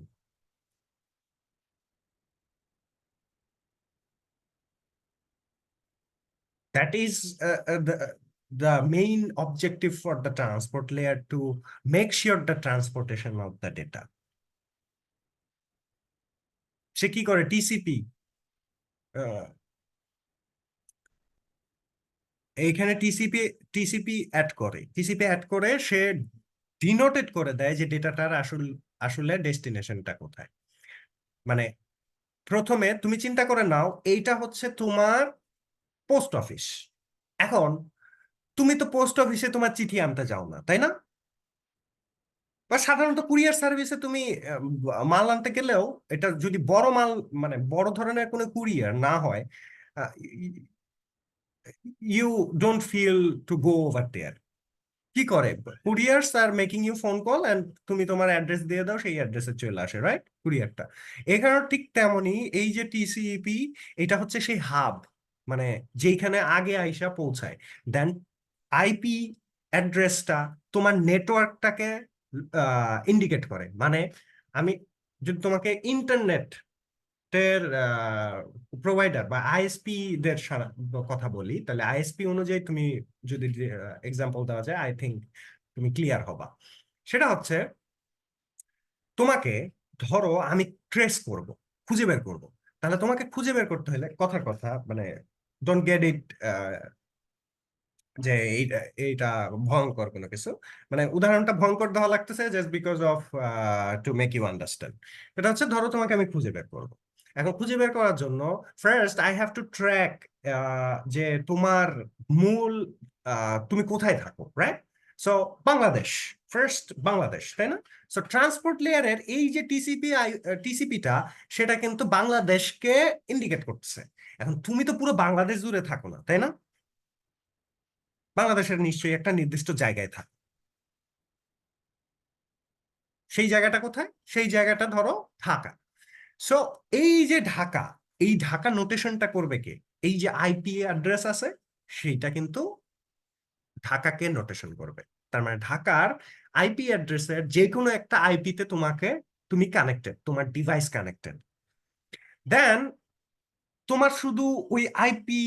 That is the main objective for the transport layer, to make sure the transportation of the data. সে কি করে? টিসিপি, এইখানে টিসিপি টিসিপি অ্যাড করে সে ডিনোটেড করে দেয় যে ডেটাটার আসলে ডেস্টিনেশনটা কোথায়। মানে প্রথমে তুমি চিন্তা করে নাও, এইটা হচ্ছে তোমার পোস্ট অফিস। এখন তুমি তো পোস্ট অফিসে তোমার চিঠি আনতে যাও না, তাই না? বা সাধারণত কুরিয়ার সার্ভিসে তুমি মাল আনতে গেলেও, এটা যদি বড় মাল, মানে বড় ধরনের কোনো কুরিয়ার না হয়, you don't feel to go over there. কি করে? Couriers are making you phone call, and তুমি তোমার অ্যাড্রেস দিয়ে দাও, সেই অ্যাড্রেসে চলে আসে, রাইট? কুরিয়ারটা এখানে ঠিক তেমনই, এই যে টিসিপি, এটা হচ্ছে সেই হাব, মানে যেখানে আগে আইসা পৌঁছায়। দেন আইপি অ্যাড্রেসটা তোমার নেটওয়ার্কটাকে ইন্ডিকেট করে। মানে আমি যদি তোমাকে ইন্টারনেট এর প্রোভাইডার বা আইএসপি দের কথা বলি, তাহলে আইএসপি অনুযায়ী তুমি যদি এক্সাম্পল দেওয়া যায়, আই থিঙ্ক তুমি ক্লিয়ার হবা। সেটা হচ্ছে তোমাকে, ধরো আমি ট্রেস করব, খুঁজে বের করব, তাহলে তোমাকে খুঁজে বের করতে হলে কথার কথা, মানে ডোন্ট গেট ইট যে এইটা এইটা ভয়ঙ্কর কোনো কিছু, মানে উদাহরণটা ভয়ঙ্কর দেওয়া লাগতেছে just because of to make you understand. এটা হচ্ছে ধরো তোমাকে আমি খুঁজে বের করব, এখন খুঁজে বের করার জন্য first I have to track যে তোমার মূল তুমি কোথায় থাকো, right? So Bangladesh, first Bangladesh, তাই না? সো ট্রান্সপোর্ট লেয়ারের এই যে টিসিপিটা, সেটা কিন্তু বাংলাদেশকে ইন্ডিকেট করতেছে। এখন তুমি তো পুরো বাংলাদেশ জুড়ে থাকো না, তাই না? বাংলাদেশের নিশ্চয়ই একটা নির্দিষ্ট জায়গায় থাকে। সেই জায়গাটা কোথায়? সেই জায়গাটা ধরো ঢাকা। সো এই যে ঢাকা, এই ঢাকা নোটেশনটা করবে কে? এই যে আইপি অ্যাড্রেস আছে, সেইটা কিন্তু ঢাকাকে নোটেশন করবে। তার মানে ঢাকার আইপি অ্যাড্রেসের যে কোনো একটা আইপিতে তুমি কানেক্টেড, তোমার ডিভাইস কানেক্টেড। দেন তোমার শুধু ওই আইপি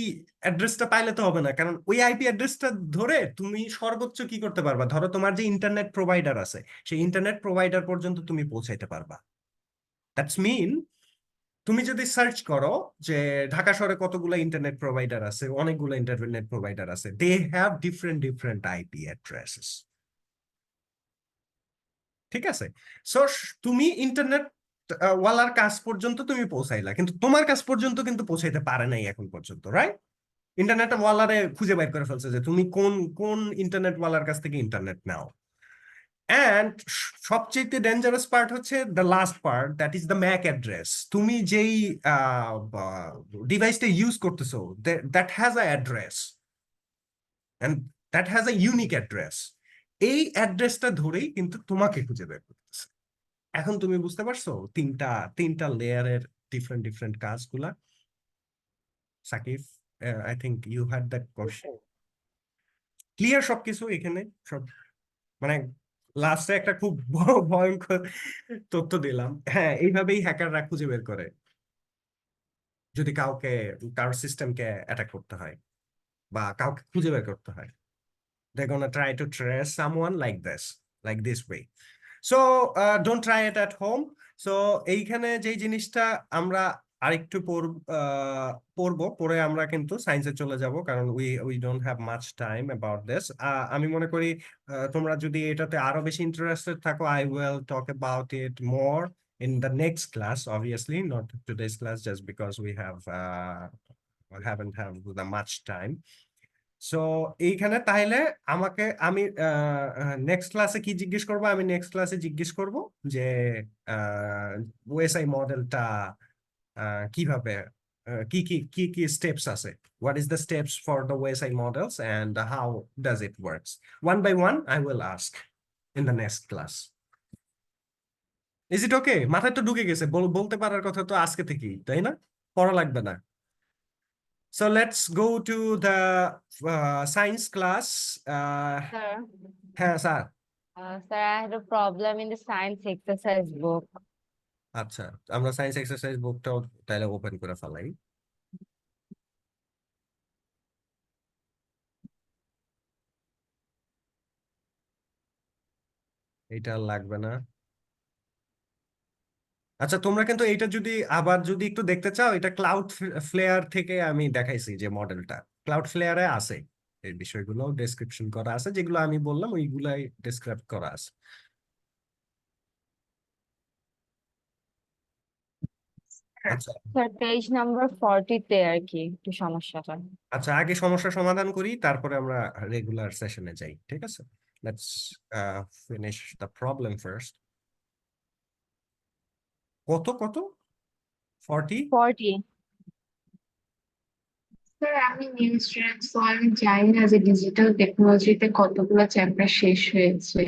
অ্যাড্রেসটা পাইলে তো হবে না, কারণ ওই আইপি অ্যাড্রেসটা ধরে তুমি সর্বোচ্চ কি করতে পারবা, ধরো তোমার যে ইন্টারনেট প্রোভাইডার আছে, সেই ইন্টারনেট প্রোভাইডার পর্যন্ত তুমি পৌঁছাইতে পারবা। দ্যাটস মিন তুমি যদি সার্চ করো যে ঢাকা শহরে কতগুলো ইন্টারনেট প্রোভাইডার আছে, অনেকগুলো ইন্টারনেট প্রোভাইডার আছে, they have different different IP addresses. ঠিক আছে? সো তুমি ইন্টারনেট ওয়ালার কাছ পর্যন্ত তুমি পৌঁছাইলা, কিন্তু তোমার কাছ পর্যন্ত কিন্তু পৌঁছাইতে পারে নাই এখন পর্যন্ত, রাইট? ইন্টারনেট ওয়ালারে খুঁজে বাইর করে ফেলছে যে তুমি কোন কোন ইন্টারনেট ওয়ালার কাছ থেকে ইন্টারনেট নাও। এন্ড সবচেয়ে ডেঞ্জারাস পার্ট হচ্ছে the last part, that is the MAC address. তুমি যেই ডিভাইসটা ইউজ করতেছো, that has a address, and that has a unique address. এই অ্যাড্রেসটা ধরেই কিন্তু তোমাকে খুঁজে বের করতেছে। এখন তুমি বুঝতে পারছো তিনটা তিনটা লেয়ারের ডিফারেন্ট ডিফারেন্ট কাজগুলা? Sakib, I think you had that question. Clear সবকিছু এখানে? সব মানে লাস্টে একটা খুব বড় ভয়ঙ্কর তথ্য দিলাম। হ্যাঁ, এইভাবেই হ্যাকাররা খুঁজে বের করে যদি কারোর সিস্টেমকে অ্যাটাক করতে হয় বা কাউকে খুঁজে বের করতে হয়। They're gonna try to trace someone like this way. So don't try it at home. So এইখানে যেই জিনিসটা আমরা আরেকটু পড়বো, পরে আমরা কিন্তু সায়েন্সে চলে যাব, কারণ we don't have much time about this. আমি মনে করি তোমরা যদি এটাতে আরো বেশি ইন্টারেস্টেড থাকো, I will talk about it more in the next class, obviously not today's class, just because we haven't have the much time. So এইখানে তাহলে আমি নেক্সট ক্লাসে কি জিজ্ঞেস করবো? আমি নেক্সট ক্লাসে জিজ্ঞেস করব যে ওএসআই মডেলটা কিভাবে, কি কি কি কি স্টেপস আছে, what is the steps for the OSI models and how does it works. One by one I will ask in the next class. Is it okay? মাথায় তো ঢুকে গেছে, বলতে পারার কথা তো আজকে থেকেই, তাই না? পড়া লাগবে না। So let's go to the science class. Sir, হ্যাঁ sir. sir, I had a problem in the science exercise book. আচ্ছা, আমরা সায়েন্স এক্সারসাইজ বুকটাও তাহলে ওপেন করে ফেলাই। এটা আর লাগবে না। আচ্ছা, তোমরা কিন্তু এটা যদি একটু দেখতে চাও, এটা ক্লাউড ফ্লেয়ার থেকে আমি দেখাইছি যে মডেলটা ক্লাউড ফ্লেয়ারে আছে। এই বিষয়গুলো ডেসক্রিপশন করা আছে, যেগুলো আমি বললাম ওইগুলাই ডেসক্রাইব করা আছে। আচ্ছা Sir, page number 40 তে আর কি একটু সমস্যাটা। আচ্ছা, আগে সমস্যা সমাধান করি, তারপরে আমরা রেগুলার সেশনে যাই, ঠিক আছে? Let's finish the problem first. কত কত 40? 40। স্যার আমি নিউ স্টুডেন্ট, তো আমি জানি না যে ডিজিটাল টেকনোলজিতে কতগুলো চ্যাপ্টার শেষ হয়েছে।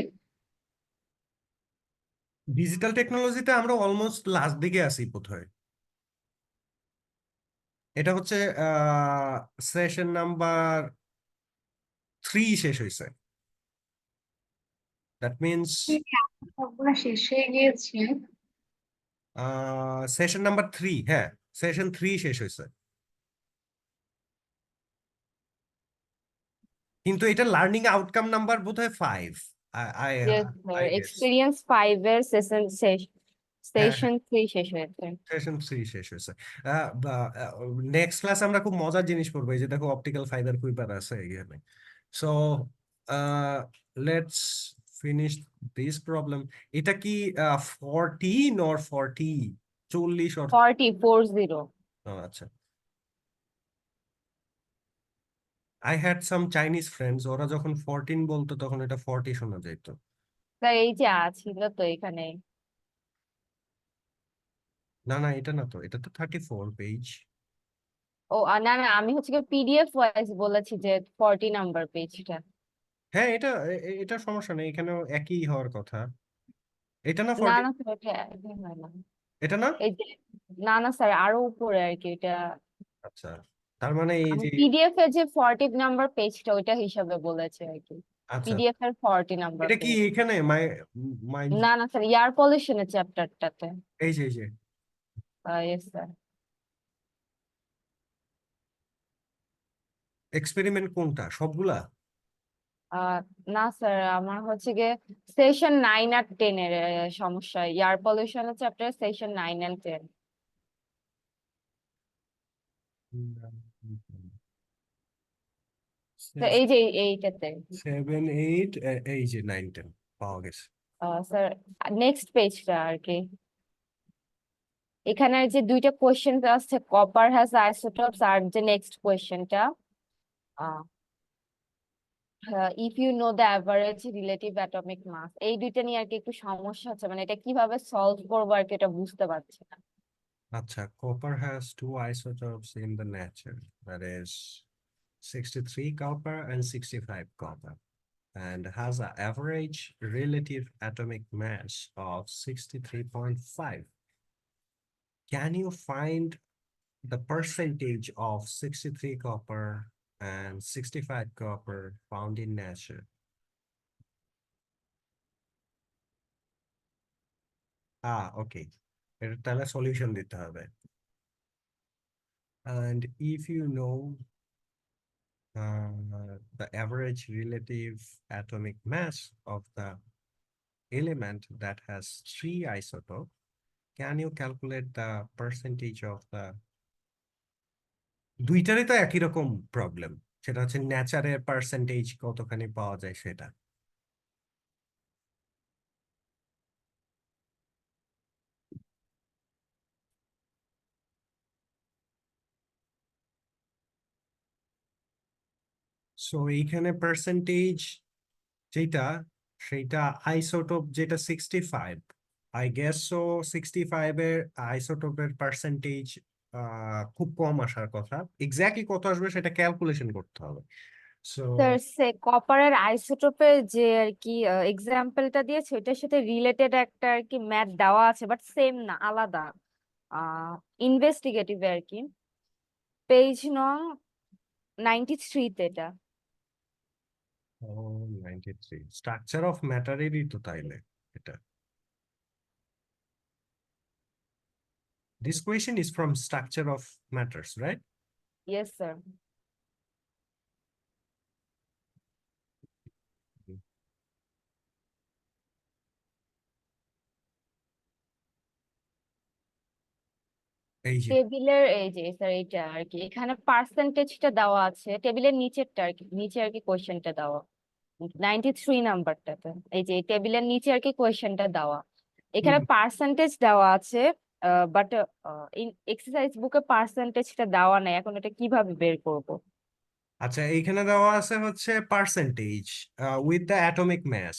ডিজিটাল টেকনোলজিতে আমরা অলমোস্ট লাস্ট দিকে আছি বোধহয়। এটা হচ্ছে সেশন নাম্বার 3 শেষ হয়েছে। দ্যাট মিনস সবগুলো শেষ হয়ে গিয়েছে। সেশন নাম্বার 3, হ্যাঁ সেশন 3 শেষ হয়েছে, কিন্তু এটা লার্নিং আউটকাম নাম্বার বোধহয় 5। I Yes, I sir. guess. Experience 5 এর হ্যাঁ session 3 শেষ হয়েছে। সেশন 3 শেষ হয়েছে। নেক্সট ক্লাস আমরা খুব মজার জিনিস পড়বো, এই যে দেখো অপটিক্যাল ফাইবার কুইপার আছে এখানে। So let's finish this problem. এটা কি 14 or 40? 40 or 40 আচ্ছা। I had some Chinese friends, ওরা যখন 14 বলতো তখন এটা 40 শোনা যেত। স্যার এই যে ছিল তো এখানে। না না, এটা না তো, এটা তো 34 পেজ। ও না না, আমি হচ্ছে কি পিডিএফ ওয়াইজ বলেছি যে 40 নাম্বার পেজটা। হ্যাঁ, এটা সমস্যা নেই, এখানেও একই হওয়ার কথা। এটা না না 40? না স্যার, এটা একদম হয় না। এটা না? এই যে না না স্যার, আরো উপরে আর কি এটা। আচ্ছা, তার মানে এই আমি যে, পিডিএফ এর যে 40 নাম্বার পেজটা ওইটা হিসাবে বলেছে আর কি। আচ্ছা পিডিএফ এর 40 নাম্বার এটা কি পেজ। এখানে মাই মাই না না স্যার, এয়ার পলিউশনের চ্যাপ্টারটাতে। এই যে ইয়েস স্যার। এক্সপেরিমেন্ট কোনটা, সবগুলা? আহ না স্যার, আমার হচ্ছে গিয়ে সেশন 9 আর 10 এর সমস্যা, এয়ার পলিউশনের চ্যাপ্টার সেশন 9 এন্ড 10। তো এই যে এইটাতে 7 8, এই যে 9 10 পাওয়া গেছে। স্যার নেক্সট পেজটা আর কি। এখানে যে দুইটা কোশ্চেন আছে, কপার হ্যাজ আইসোটোপস, আর যে নেক্সট কোশ্চেনটা if you know the average relative atomic mass, এই দুইটা নিয়ে আর কি একটু সমস্যা হচ্ছে, মানে এটা কিভাবে সলভ করবো আর কি এটা বুঝতে পারছি না। আচ্ছা, copper has two isotopes in the nature, that is 63 copper and 65 copper, and has an average relative atomic mass of 63.5. Can you find the percentage of 63 copper and 65 copper found in nature? Okay. এটা তাহলে solution দিতে হবে। And if you know the average relative atomic mass of the element that has 3 isotopes, can you calculate the percentage of the, দুইটারই তো একই রকম problem, সেটা হচ্ছে ন্যাচারের পার্সেন্টেজ কতখানি পাওয়া যায় সেটা। সো এইখানে পার্সেন্টেজ যেটা, সেটা আইসোটোপ যেটা 65, আই গেস সো 65 এর আইসোটোপের পার্সেন্টেজ খুব কম আসার কথা। এক্স্যাক্টলি কত আসবে সেটা ক্যালকুলেশন করতে হবে। সো স্যার কপারের আইসোটোপের যে আর কি এক্সাম্পলটা দিয়েছে ওইটার সাথে রিলেটেড একটা আর কি ম্যাথ দেওয়া আছে, বাট সেম না, আলাদা। ইনভেস্টিগেটিভ আর কি, পেজ নং 93 তে এটা। 93 স্ট্রাকচার অফ ম্যাটারেরই তো তাইলে এটা। This question is from structure of matters, right? Yes sir. এই যে টেবিলের এই যে স্যার এইটা আর কি, এখানে পার্সেন্টেজটা দেওয়া আছে টেবিলের নিচেরটা আর কি, নিচে আর কি কোয়েশ্চেনটা দেওয়া 93 নাম্বারটাতে। এই যে টেবিলের নিচে আর কি কোয়েশ্চেনটা দেওয়া, এখানে হুম, পার্সেন্টেজ দেওয়া আছে, বাট এক্সারসাইজ বুকে পার্সেন্টেজটা দেওয়া নাই, এখন এটা কিভাবে বের করব? আচ্ছা এইখানে দেওয়া আছে হচ্ছে percentage with the atomic mass,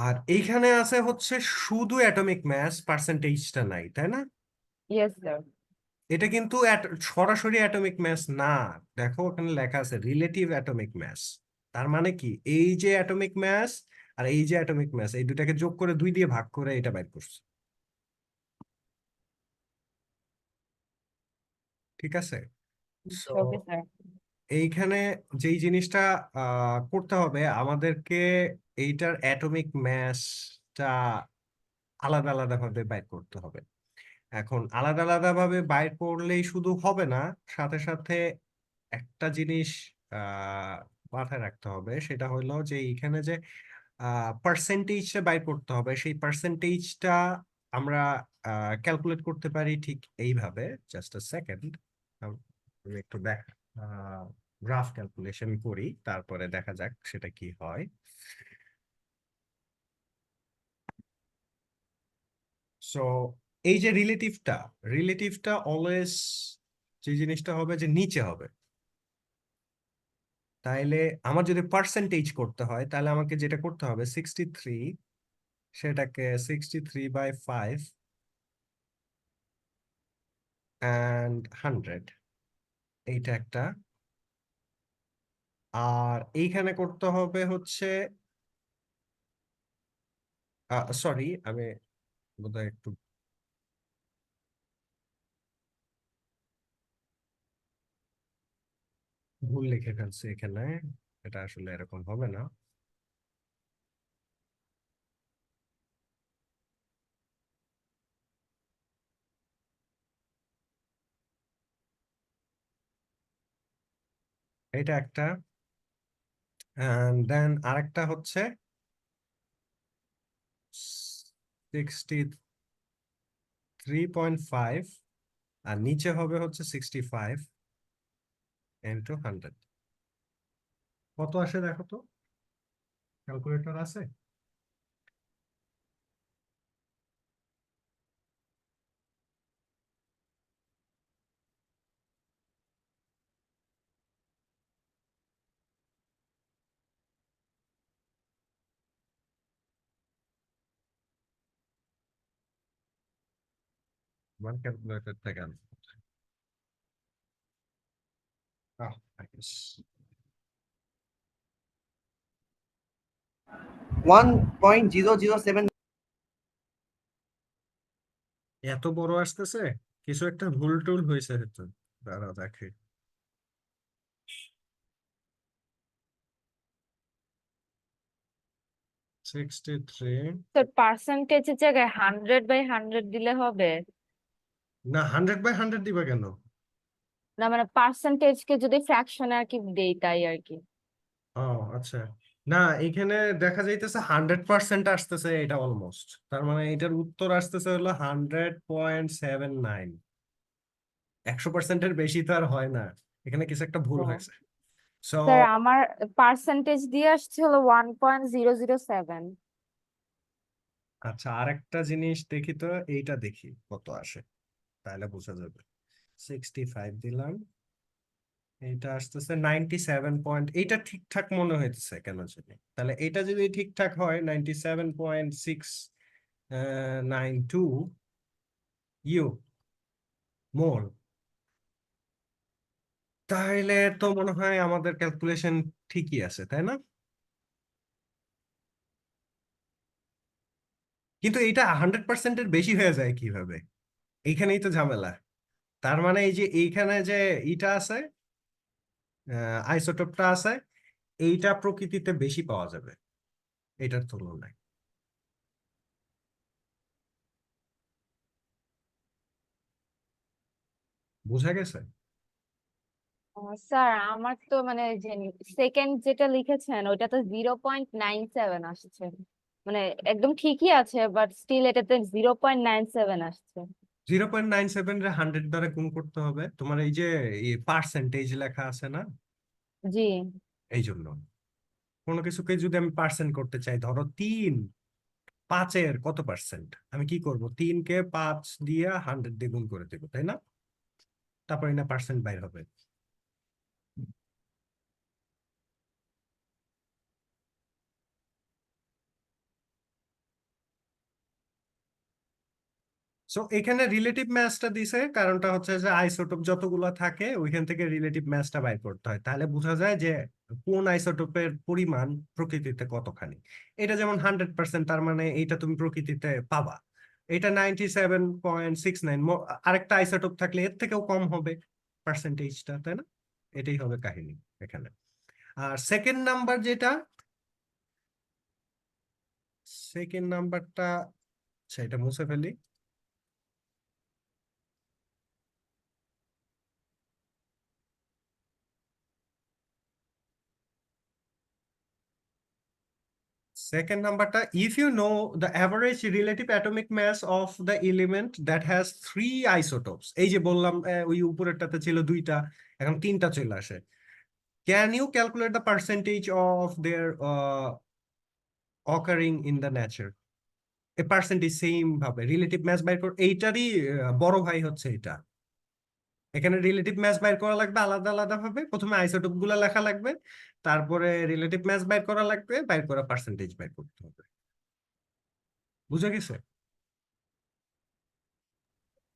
আর এইখানে আছে হচ্ছে শুধু অ্যাটমিক ম্যাস, পার্সেন্টেজটা নাই, তাই না? Yes sir. এটা কিন্তু সরাসরি অ্যাটমিক ম্যাস না। দেখো ওখানে লেখা আছে রিলেটিভ অ্যাটমিক ম্যাস। তার মানে কি, এই যে অ্যাটমিক ম্যাস আর এই যে অ্যাটমিক ম্যাস, এই দুটাকে যোগ করে 2 দিয়ে ভাগ করে এটা বের করছে। ঠিক আছে? So okay sir. এইখানে যেই জিনিসটা করতে হবে আমাদেরকে, এইটার অ্যাটমিক ম্যাসটা আলাদা আলাদা ভাবে বাইর করতে হবে। এখন আলাদা আলাদা ভাবে বাইর করলেই শুধু হবে না, সাথে সাথে একটা জিনিস মাথায় রাখতে হবে সেটা হলো যে এখানে যে পার্সেন্টেজটা বাইর করতে হবে, সেই পার্সেন্টেজটা আমরা ক্যালকুলেট করতে পারি ঠিক এইভাবে। জাস্ট আ সেকেন্ড, আমি একটু গ্রাফ ক্যালকুলেশন করি, তারপরে দেখা যাক সেটা কি হয়। সো এই যে রিলেটিভটা অলওয়েজ যে জিনিসটা হবে যে নিচে হবে। তাইলে আমার যদি পার্সেন্টেজ করতে হয় তাহলে আমাকে যেটা করতে হবে 63, সেটাকে 63/5 and 100, এইটা একটা। আর এইখানে করতে হবে হচ্ছে, সরি আমি বোধহয় একটু ভুল লিখে ফেলছি এখানে, এটা আসলে এরকম হবে না। এটা একটা, দেন আরেকটা হচ্ছে 63.5, আর নিচে হবে হচ্ছে 65 into 100। কত আসে দেখো তো, ক্যালকুলেটর আছে? আমার ক্যালকুলেটর থেকে আনতে হবে। I guess 1.007। এত বড় আসতেছে, কিছু একটা ভুল টুল হয়েছে হয়তো। দাঁড়াও দেখে। 63, তো পার্সেন্টেজের জায়গায় 100/100 দিলে হবে না 100/100 দিবা কেন? না, মানে পার্সেন্টেজকে যদি ফ্র্যাকশনে আর কি দেই তাই আর কি। ও আচ্ছা, না এখানে দেখা যাইতেছে 100% আসতেছে, এটা অলমোস্ট, তার মানে এটার উত্তর আসতেছে হলো 100.79। 100%-এর বেশি তো আর হয় না, এখানে কিছু একটা ভুল ও হয়েছে। সো স্যার, আমার পার্সেন্টেজ দিয়ে আসছে হলো 1.007। আচ্ছা, আরেকটা জিনিস দেখি তো, এইটা দেখি কত আসে, তাহলে বোঝা যাবে। 65 দিলাম, এটা আসতেছে 97 এইটা ঠিকঠাক মনে হইতেছে কেন জানি। তাহলে এটা যদি ঠিকঠাক হয় 97.692 ইউ মোল, তাহলে তো মনে হয় আমাদের ক্যালকুলেশন ঠিকই আছে, তাই না? কিন্তু এটা 100%-এর বেশি হয়ে যায় কিভাবে, এইখানেই তো ঝামেলা। তার মানে এই যে এইখানে যে ইটা আছে, আইসোটোপটা আছে, এইটা প্রকৃতিতে বেশি পাওয়া যাবে এটার তুলনায়। বুঝা গেছে? স্যার, আমার তো মানে যে সেকেন্ড যেটা লিখেছেন ওইটা তো 0.97 আসছে, মানে একদম ঠিকই আছে, বাট স্টিল এটাতে 0.97 আসছে। 0.97 রে 100 দ্বারা গুণ করতে হবে, তোমার এই যে পার্সেন্টেজ লেখা আছে না, জি। এই জন্য। কোনো কিছুকে যদি আমি পার্সেন্ট করতে চাই, ধরো 3, 5-এর কত পার্সেন্ট, আমি কি করব, 3-কে 5 দিয়ে 100 দিয়ে গুণ করে দেবো, তাই না? তারপরে না পার্সেন্ট বাইর হবে। সো এখানে রিলেটিভ ম্যাচটা দিছে, কারণটা হচ্ছে যে আইসোটোপ যতগুলো থাকে ওইখান থেকে রিলেটিভ ম্যাচটা বাইর করতে হয়, তাহলে বোঝা যায় যে কোন আইসোটোপের পরিমাণ প্রকৃতিতে কতখানি। এটা যেমন 100%, তার মানে এটা তুমি প্রকৃতিতে পাবা। এটা 97.69, আরেকটা আইসোটোপ থাকলে এর থেকেও কম হবে পার্সেন্টেজটা, তাই না? এটাই হবে কাহিনী এখানে। আর সেকেন্ড নাম্বারটা, সেটা মুছে ফেলি। সেকেন্ড নাম্বারটা, if you know the average relative atomic mass of the element that has 3 isotopes, এই যে বললাম ওই উপরেরটাতে ছিল 2টা, এখন 3টা চলে আসে। Can you calculate the percentage of their occurring in the nature? এ পার্সেন্টেজ সেম ভাবে রিলেটিভ মাস বাইর কর, এইটারই বড় ভাই হচ্ছে এটা। এখানে রিলেটিভ মাস বাইর করা লাগবে আলাদা আলাদা ভাবে, প্রথমে আইসোটোপ গুলা লেখা লাগবে, তারপরে রিলেটিভ মাস বাইর করা লাগবে, বাইর করা পার্সেন্টেজ বাইর করতে হবে। বুঝা গেছে?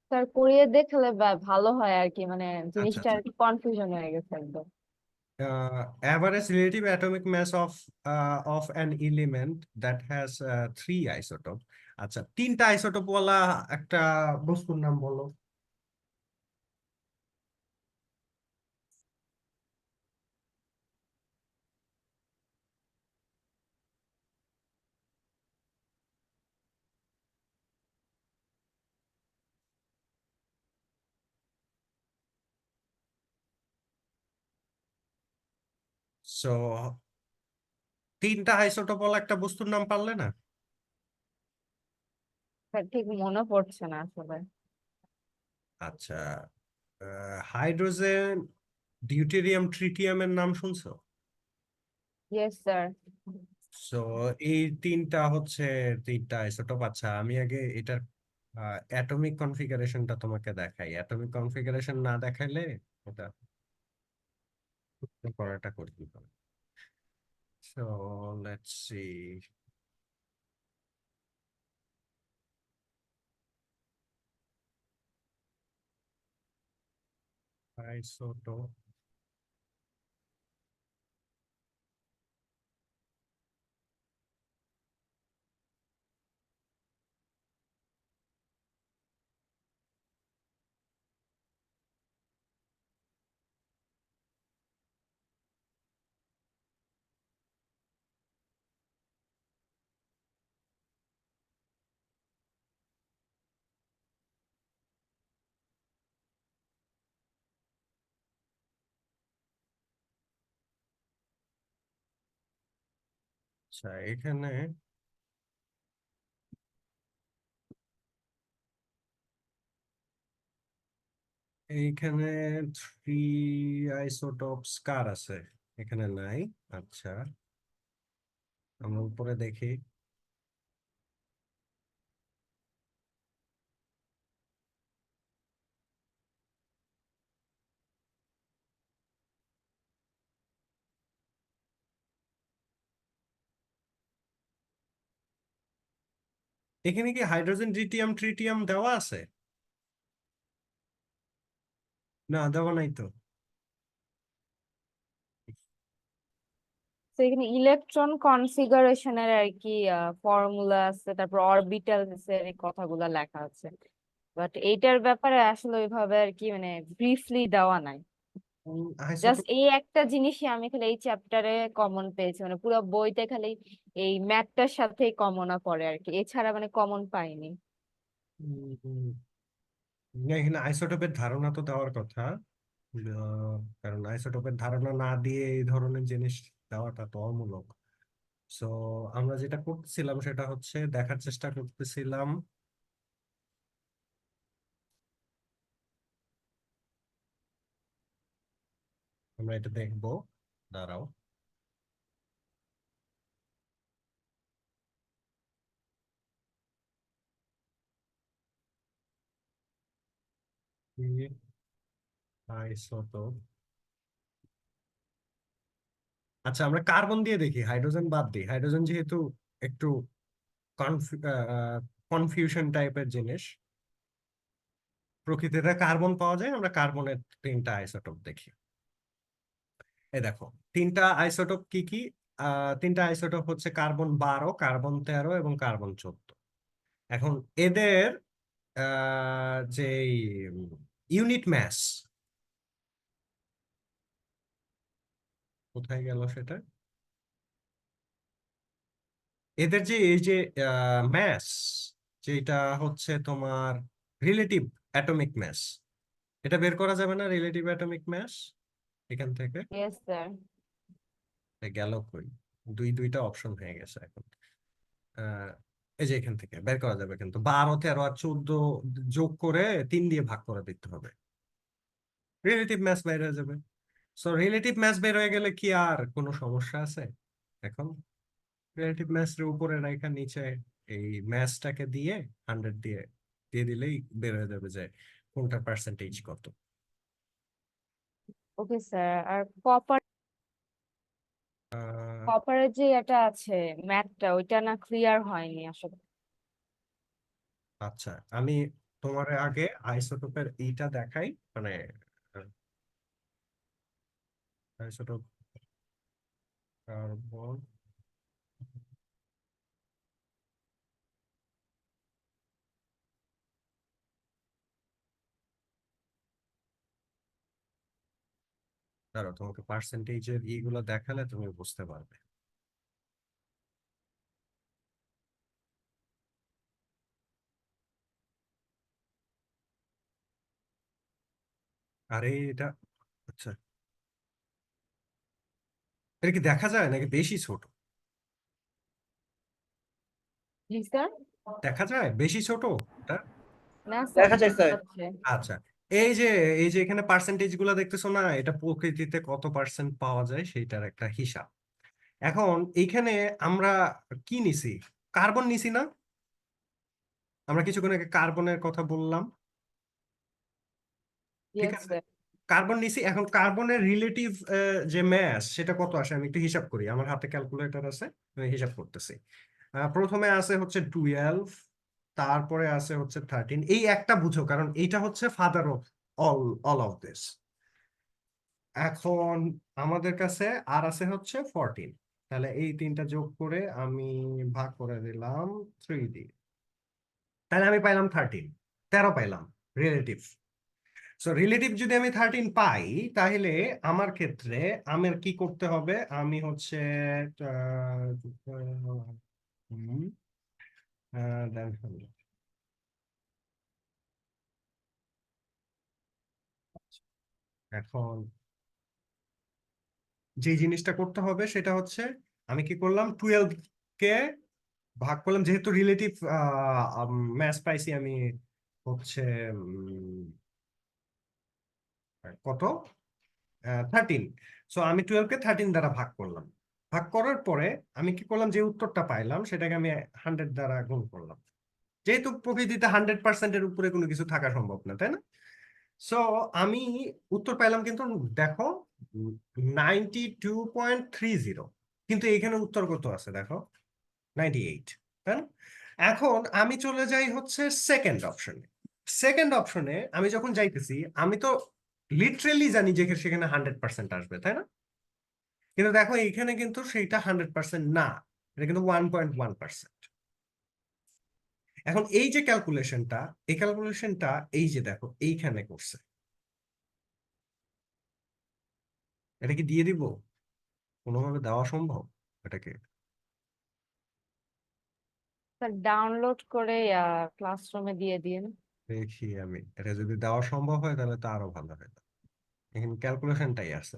স্যার করিয়ে দেখলে ভালো হয় আর কি, মানে আচ্ছা জিনিসটা আচ্ছা। আর কি কনফিউশন হয়ে গেছে একদম। Average relative atomic mass of an element that has 3 isotope. আচ্ছা, 3টা আইসোটোপ ওয়ালা একটা বস্তুর নাম বলো। সো 3টা আইসোটোপ ওয়ালা একটা বস্তুর নাম পারলে না? স্যার ঠিক মনে পড়ছে না আসলে। আচ্ছা, হাইড্রোজেন, ডিউটেরিয়াম, ট্রিটিয়ামের নাম শুনছো? Yes sir. সো এই 3টা হচ্ছে 3টা আইসোটোপ। আচ্ছা, আমি আগে এটার অ্যাটমিক কনফিগারেশনটা তোমাকে দেখাই। অ্যাটমিক কনফিগারেশন না দেখাইলে এটা পড়াটা কঠিন হবে। So let's see. Isotope. আচ্ছা, এইখানে 3 আইসোটোপস কার আছে? এখানে নাই। আচ্ছা, আমরা উপরে দেখি। এখানে কি হাইড্রোজেন, ডিউটেরিয়াম, ট্রিটিয়াম দেওয়া আছে? না, দেওয়া নাই তো। তো এখানে ইলেকট্রন কনফিগারেশনের আর কি ফর্মুলা আছে, তারপর অরবিটালস এর এই কথাগুলো লেখা আছে, বাট এইটার ব্যাপারে আসলে ওইভাবে আর কি মানে ব্রিফলি দেওয়া নাই। জাস্ট আইসোটোপ, এই একটা জিনিসই আমি খালি এই চ্যাপ্টারে কমন পেয়েছি, মানে পুরো বইতে খালি এই ম্যাথটার সাথেই কমন পড়ে আর কি, এছাড়া মানে কমন পাইনি। এখানে আইসোটোপের ধারণা তো দেওয়ার কথা। কারণ আইসোটোপের ধারণা না দিয়ে এই ধরনের জিনিস দেওয়াটা তো অমূলক। সো আমরা যেটা করতেছিলাম সেটা হচ্ছে দেখার চেষ্টা করতেছিলাম। আমরা এটা দেখবো, দাঁড়াও। আইসোটোপ। আচ্ছা, আমরা কার্বন দিয়ে দেখি, হাইড্রোজেন বাদ দিই। হাইড্রোজেন যেহেতু একটু কনফিউশন টাইপের জিনিস, প্রকৃতিতে কার্বন পাওয়া যায়, আমরা কার্বনের 3টা আইসোটোপ দেখি। এই দেখো, 3টা আইসোটোপ কি কি? 3টা আইসোটোপ হচ্ছে কার্বন 12, কার্বন 13 এবং কার্বন 14। এখন এদের যে ইউনিট ম্যাস কোথায় গেল সেটা? এদের যে এই যে ম্যাস, যেটা হচ্ছে তোমার রিলেটিভ অ্যাটমিক ম্যাস, এটা বের করা যাবে না? রিলেটিভ অ্যাটমিক ম্যাস এখান থেকে ইয়েস স্যার। গেল কই? 2টা অপশন হয়ে গেছে এখন। আহ, এই যে এখান থেকে বের করা যাবে, কিন্তু 12 13 আর 14 যোগ করে 3 দিয়ে ভাগ করে দিতে হবে, রিলেটিভ ম্যাথ বের হয়ে যাবে। সো রিলেটিভ ম্যাথ বের হয়ে গেলে কি আর কোনো সমস্যা আছে? এখন রিলেটিভ ম্যাথের উপরে রাখা নিচে এই ম্যাথটাকে দিয়ে 100 দিয়ে দিয়ে দিলেই বের হয়ে যাবে যে কোনটার পার্সেন্টেজ কত। ওকে স্যার, আর কপার আহ, কপারের যে এটা আছে ম্যাথটা, ওইটা না ক্লিয়ার হয়নি আসলে। আচ্ছা, আমি তোমার আগে আইসোটোপের এইটা দেখাই, মানে আইসোটোপ কার্বন, দাঁড়াও তোমাকে পার্সেন্টেজের এইগুলো দেখালে তুমি বুঝতে পারবে। আরে এটা, আচ্ছা, এটা কি দেখা যায় নাকি বেশি ছোট? জি স্যার। দেখা যায় বেশি ছোট এটা? না স্যার, দেখা যায় স্যার। আচ্ছা, এই যে এই যে এখানে পার্সেন্টেজ গুলো দেখতেছো না, এটা প্রকৃতিতে কত পার্সেন্ট পাওয়া যায় সেইটার একটা হিসাব। এখন এইখানে আমরা কি নিছি? কার্বন নিছি না? আমরা কিছুক্ষণ আগে কার্বনের কথা বললাম, ঠিক ইয়েস আছে? স্যার। কার্বন নিছি, এখন কার্বনের রিলেটিভ যে ম্যাস সেটা কত আসে আমি একটু হিসাব করি, আমার হাতে ক্যালকুলেটর আছে, আমি হিসাব করতেছি। প্রথমে আছে হচ্ছে 12, তারপরে আছে হচ্ছে 13। এই একটা বুঝো, কারণ এইটা হচ্ছে father of all all of this. এখন আমাদের কাছে আর আছে হচ্ছে 14, তাহলে এই তিনটা যোগ করে আমি ভাগ করে দিলাম 3 দিয়ে, তাহলে আমি পাইলাম 13, 13 পাইলাম রিলেটিভ। সো রিলেটিভ যদি আমি 13 পাই, তাহলে আমার ক্ষেত্রে আমার কি করতে হবে? আমি হচ্ছে হুম, then- এখন যে জিনিসটা করতে হবে সেটা হচ্ছে, আমি কি করলাম, 12 কে ভাগ করলাম, যেহেতু রিলেটিভ ম্যাথ পাইছি আমি হচ্ছে কত, 13। সো আমি 12 কে 13 দ্বারা ভাগ করলাম। ভাগ করার পরে আমি কি করলাম, যে উত্তরটা পাইলাম সেটাকে আমি 100 দ্বারা গুণ করলাম, যেহেতু প্রকৃতিতে 100%-এর উপরে কোনো কিছু থাকা সম্ভব না, তাই না? সো আমি উত্তর পাইলাম কিন্তু, দেখো, 92.30, কিন্তু এখানে উত্তর কত আছে দেখো, 98, তাই না? এখন আমি চলে যাই হচ্ছে সেকেন্ড অপশনে। সেকেন্ড অপশনে আমি যখন যাইতেছি, আমি তো লিটারেলি জানি যে সেখানে 100% আসবে, তাই না? কিন্তু দেখো এইখানে কিন্তু সেইটা 100% না, এটা কিন্তু 1.1%। এখন এই যে ক্যালকুলেশনটা, এই ক্যালকুলেশনটা এই যে দেখো এইখানে করছে, এটা কি দিয়ে দিব? কোনোভাবে দেওয়া সম্ভব এটাকে? স্যার ডাউনলোড করে ক্লাসরুমে দিয়ে দিন। দেখি আমি, এটা যদি দেওয়া সম্ভব হয় তাহলে তো আরো ভালো হয়। এখানে ক্যালকুলেশনটাই আছে,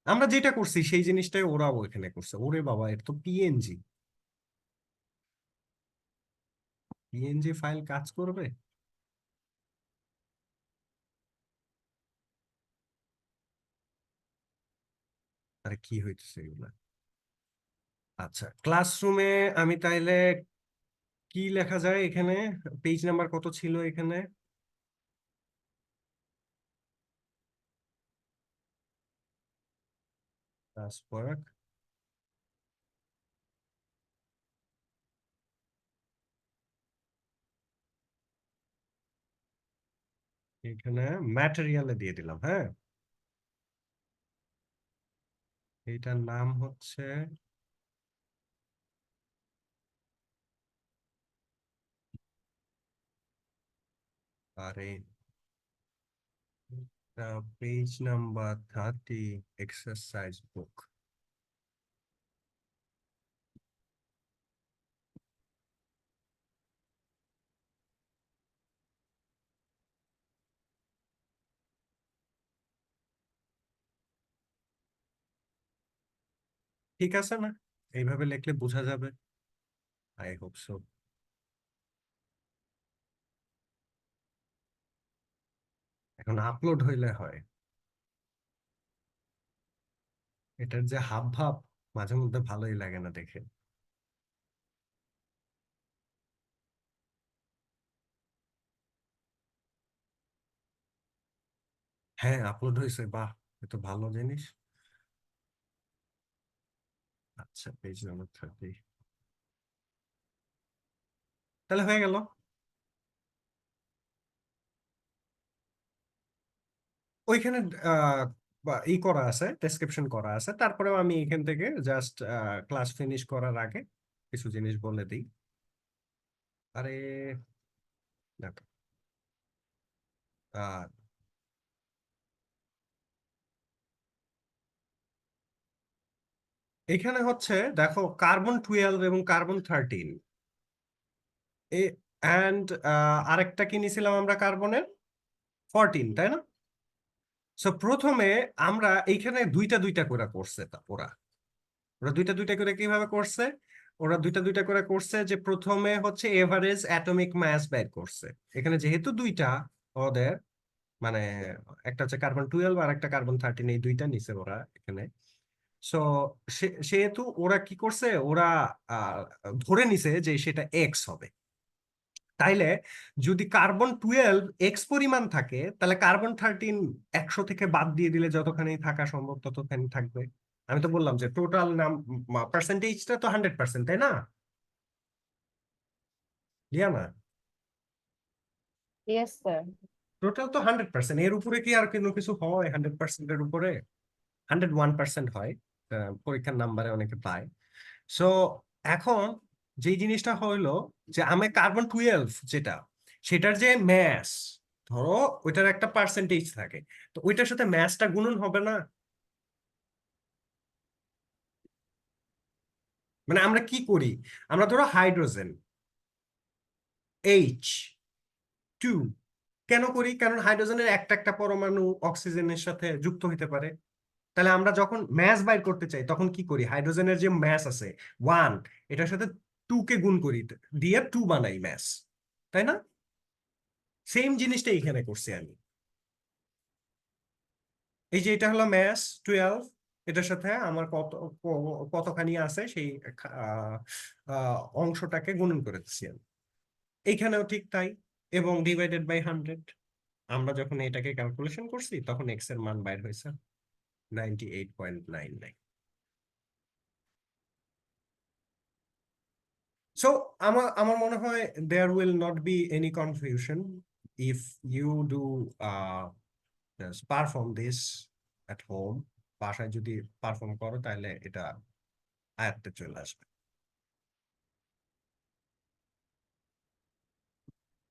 আমরা যেটা করছি সেই জিনিসটাই ওরাও এখানে করছে। ওরে বাবা, এটা তো পিএনজি, পিএনজি ফাইল কাজ করবে? আরে কি হইতেছে এগুলা? আচ্ছা, ক্লাসরুমে আমি তাইলে কি লেখা যায় এখানে? পেজ নাম্বার কত ছিল এখানে? ক্লাস এখানে ম্যাটেরিয়ালে দিয়ে দিলাম, হ্যাঁ। এইটার নাম হচ্ছে, আরে পেজ নাম্বার 30, এক্সারসাইজ বুক। ঠিক আছে না? এইভাবে লিখলে বোঝা যাবে, আই হোপ সো। এখন আপলোড হইলে হয়। এটার যে হাব ভাব মাঝে মধ্যে ভালোই লাগে না দেখে। হ্যাঁ আপলোড হয়েছে, বাহ, এত ভালো জিনিস। আচ্ছা পেজ নাম্বার 30, তাহলে হয়ে গেল। ওইখানে ই করা আছে, ডেসক্রিপশন করা আছে, তারপরেও আমি এখান থেকে জাস্ট ক্লাস ফিনিশ করার আগে কিছু জিনিস বলে দিই। আরে দেখো, আহ, এখানে হচ্ছে দেখো কার্বন 12 এবং কার্বন 13 এ অ্যান্ড আরেকটা কি নিয়েছিলাম আমরা, কার্বনের 14, তাই না? সো প্রথমে আমরা এইখানে দুইটা দুইটা করে করছে ওরা ওরা দুইটা দুইটা করে কিভাবে করছে? ওরা দুইটা দুইটা করে করছে যে প্রথমে হচ্ছে এভারেজ অ্যাটমিক মাস বের করছে। এখানে যেহেতু দুইটা ওদের, মানে একটা হচ্ছে কার্বন 12 আর একটা কার্বন 13, এই দুইটা নিছে ওরা এখানে। সো সেহেতু ওরা কি করছে, ওরা আহ, ধরে নিছে যে সেটা এক্স হবে। তাইলে যদি কার্বন 12 এক্স পরিমাণ থাকে, তাহলে কার্বন 13 100 থেকে বাদ দিয়ে দিলে যতখানি থাকা সম্ভব ততখানি থাকবে। আমি তো বললাম যে টোটাল পার্সেন্টেজটা তো 100%, তাই না লিয়ানা? Yes sir. টোটাল তো 100%, এর উপরে কি আর কোনো কিছু হয়? 100%-এর উপরে 101% হয়, পরীক্ষার নাম্বারে অনেকে পায়। সো এখন যে জিনিসটা হইলো যে আমি কার্বন 12 যেটা, সেটার যে ম্যাস, ধরো ওইটার একটা পার্সেন্টেজ থাকে, তো ওইটার সাথে ম্যাসটা গুণন হবে না? মানে আমরা কি করি, আমরা ধরো হাইড্রোজেন H2 কেন করি? কারণ হাইড্রোজেনের একটা একটা পরমাণু অক্সিজেনের সাথে যুক্ত হতে পারে। তাহলে আমরা যখন ম্যাস বাইর করতে চাই তখন কি করি, হাইড্রোজেনের যে ম্যাস আছে 1, এটার সাথে 2 কে গুণ করি, দিয়ে 2 বানাই ম্যাস, তাই না? সেম জিনিসটা এখানে করছি আমি। এই যে এটা হলো ম্যাস 12, এটার সাথে আমার কতখানি আছে সেই আহ, অংশটাকে গুণন করে দিচ্ছি আমি। এইখানেও ঠিক তাই, এবং ডিভাইডেড বাই 100। আমরা যখন এটাকে ক্যালকুলেশন করছি তখন এক্স এর মান বাইর হয়েছে 98.99। সো আমার আমার মনে হয় there will not be any confusion if you do perform this at home. বাসায় যদি পারফর্ম করো তাহলে এটা আয়ত্তে চলে আসবে।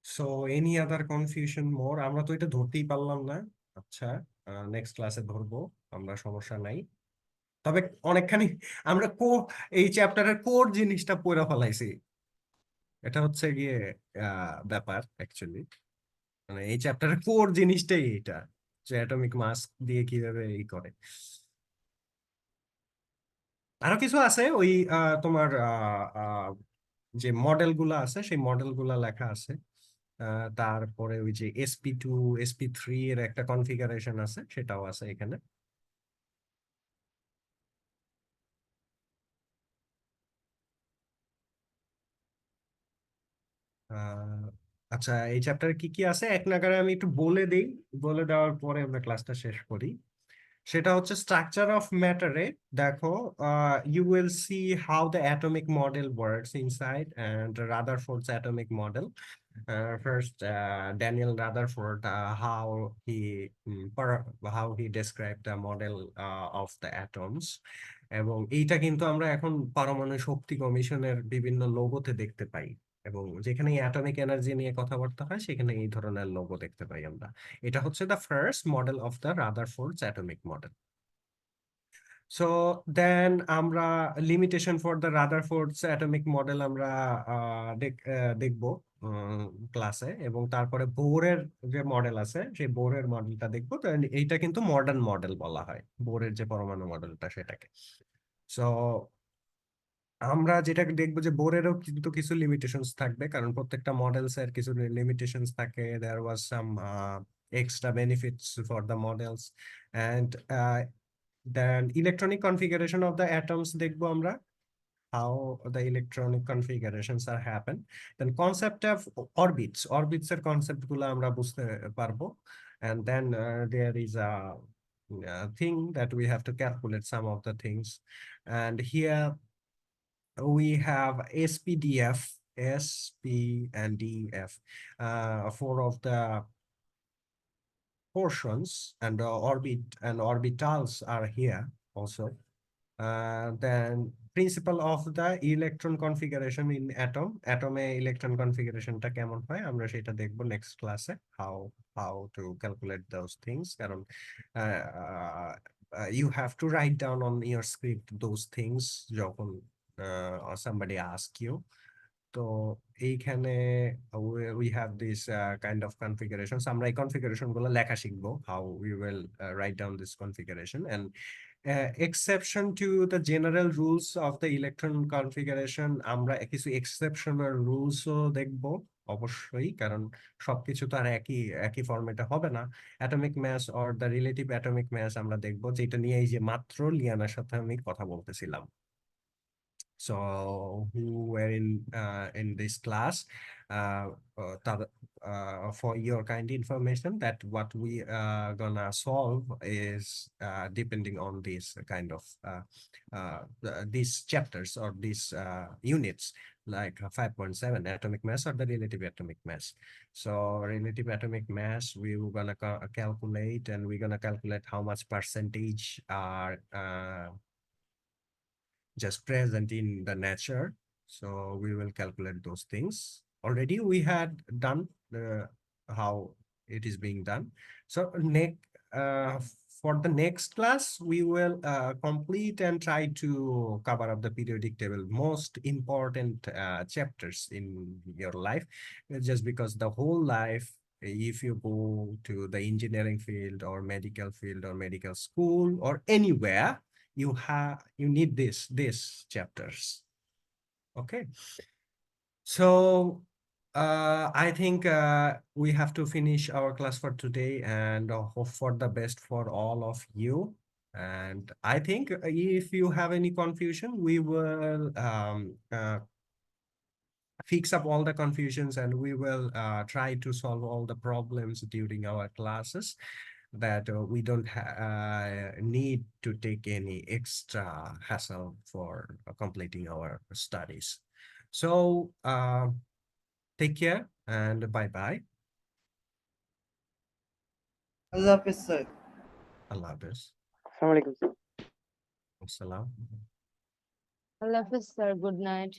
So any other confusion more? আমরা তো এটা ধরতেই পারলাম না। আচ্ছা, নেক্সট ক্লাসে ধরবো আমরা, সমস্যা নাই। তবে অনেকখানি আমরা এই চ্যাপ্টারের কোর জিনিসটা পড়ে ফেলাইছি। এটা হচ্ছে গিয়ে ব্যাপার অ্যাকচুয়ালি, মানে এই চ্যাপ্টারের কোর জিনিসটাই এটা, যে অ্যাটমিক মাস দিয়ে কিভাবে ই করে। আরো কিছু আছে ওই তোমার যে মডেল গুলা আছে সেই মডেল গুলা লেখা আছে। তারপরে ওই যে sp2 sp3 এর একটা কনফিগারেশন আছে, সেটাও আছে এখানে। আহ, আচ্ছা, এই চ্যাপ্টারে কি কি আছে এক নাগারে আমি একটু বলে দেই, বলে দেওয়ার পরে আমরা ক্লাসটা শেষ করি। সেটা হচ্ছে স্ট্রাকচার অফ ম্যাটারে। দেখো, you will see how the atomic model works inside and Rutherford's atomic model. First, Daniel Rutherford, how he described the model of the atoms. এবং এইটা কিন্তু আমরা এখন পারমাণবিক শক্তি কমিশনের বিভিন্ন লোগোতে দেখতে পাই, এবং যেখানে অ্যাটমিক এনার্জি নিয়ে কথাবার্তা হয় সেখানে এই ধরনের লোগো দেখতে পাই আমরা। এটা হচ্ছে the first model of the Rutherford's atomic model. So then আমরা limitation for the Rutherford's atomic model আমরা দেখবো ক্লাসে, এবং তারপরে বোরের যে মডেল আছে সেই বোরের মডেলটা দেখবো। তো এইটা কিন্তু মডার্ন মডেল বলা হয়, বোরের যে পরমাণু মডেলটা সেটাকে। সো আমরা যেটা দেখবো যে বোরেরও কিন্তু কিছু লিমিটেশনস থাকবে, কারণ প্রত্যেকটা মডেলস এর কিছু লিমিটেশনস থাকে। There was some extra benefits for the models and then electronic configuration of the atoms দেখবো আমরা, how the electronic configurations are happen. Then concept of orbits এর concept গুলো আমরা বুঝতে পারবো, and then there is a thing that we have to calculate some of the things, and here we have SPDF, SP and DF, four of the portions, and orbit and orbitals are here also. Then principle of the electron configuration in atom electron configuration টা কেমন হয় আমরা সেটা দেখবো next ক্লাসে, how to calculate those things, কারণ you have to write down on your script those things যখন somebody ask you. তো এইখানে we have this kind of configurations, আমরা এই কনফিগারেশন গুলো লেখা শিখবো, how we will write down this configuration, and exception to the general rules of the electron configuration, আমরা কিছু exceptional rules ও দেখবো অবশ্যই, কারণ সবকিছু তো আর একই ফরম্যাটে হবে না। Atomic mass or the relative atomic mass আমরা দেখবো, যেটা নিয়ে এই যে মাত্র লিয়ানার সাথে আমি কথা বলতেছিলাম। So who were in this class, for your kind information, that what we gonna solve is depending on this kind of these chapters or these units, like 5.7 atomic mass or the relative atomic mass. So relative atomic mass we were gonna calculate, and we're gonna calculate how much percentage are just present in the nature. So we will calculate those things. Already we had done how it is being done. So for the next class, we will complete and try to cover up the periodic table, most important chapters in your life, just because the whole life, if you go to the engineering field or medical field or medical school or anywhere, you need these chapters. Okay, so I think we have to finish our class for today, and hope for the best for all of you. And I think if you have any confusion, we will fix up all the confusions, and we will try to solve all the problems during our classes, that we don't need to take any extra hassle for completing our studies. So take care and bye-bye. Allah Hafiz, sir. Allah Hafiz. Assalamu alaikum, sir. Assalam. Allah Hafiz, sir. Good night.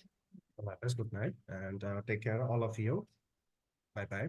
Allah Hafiz. Good night, and take care all of you. Bye-bye.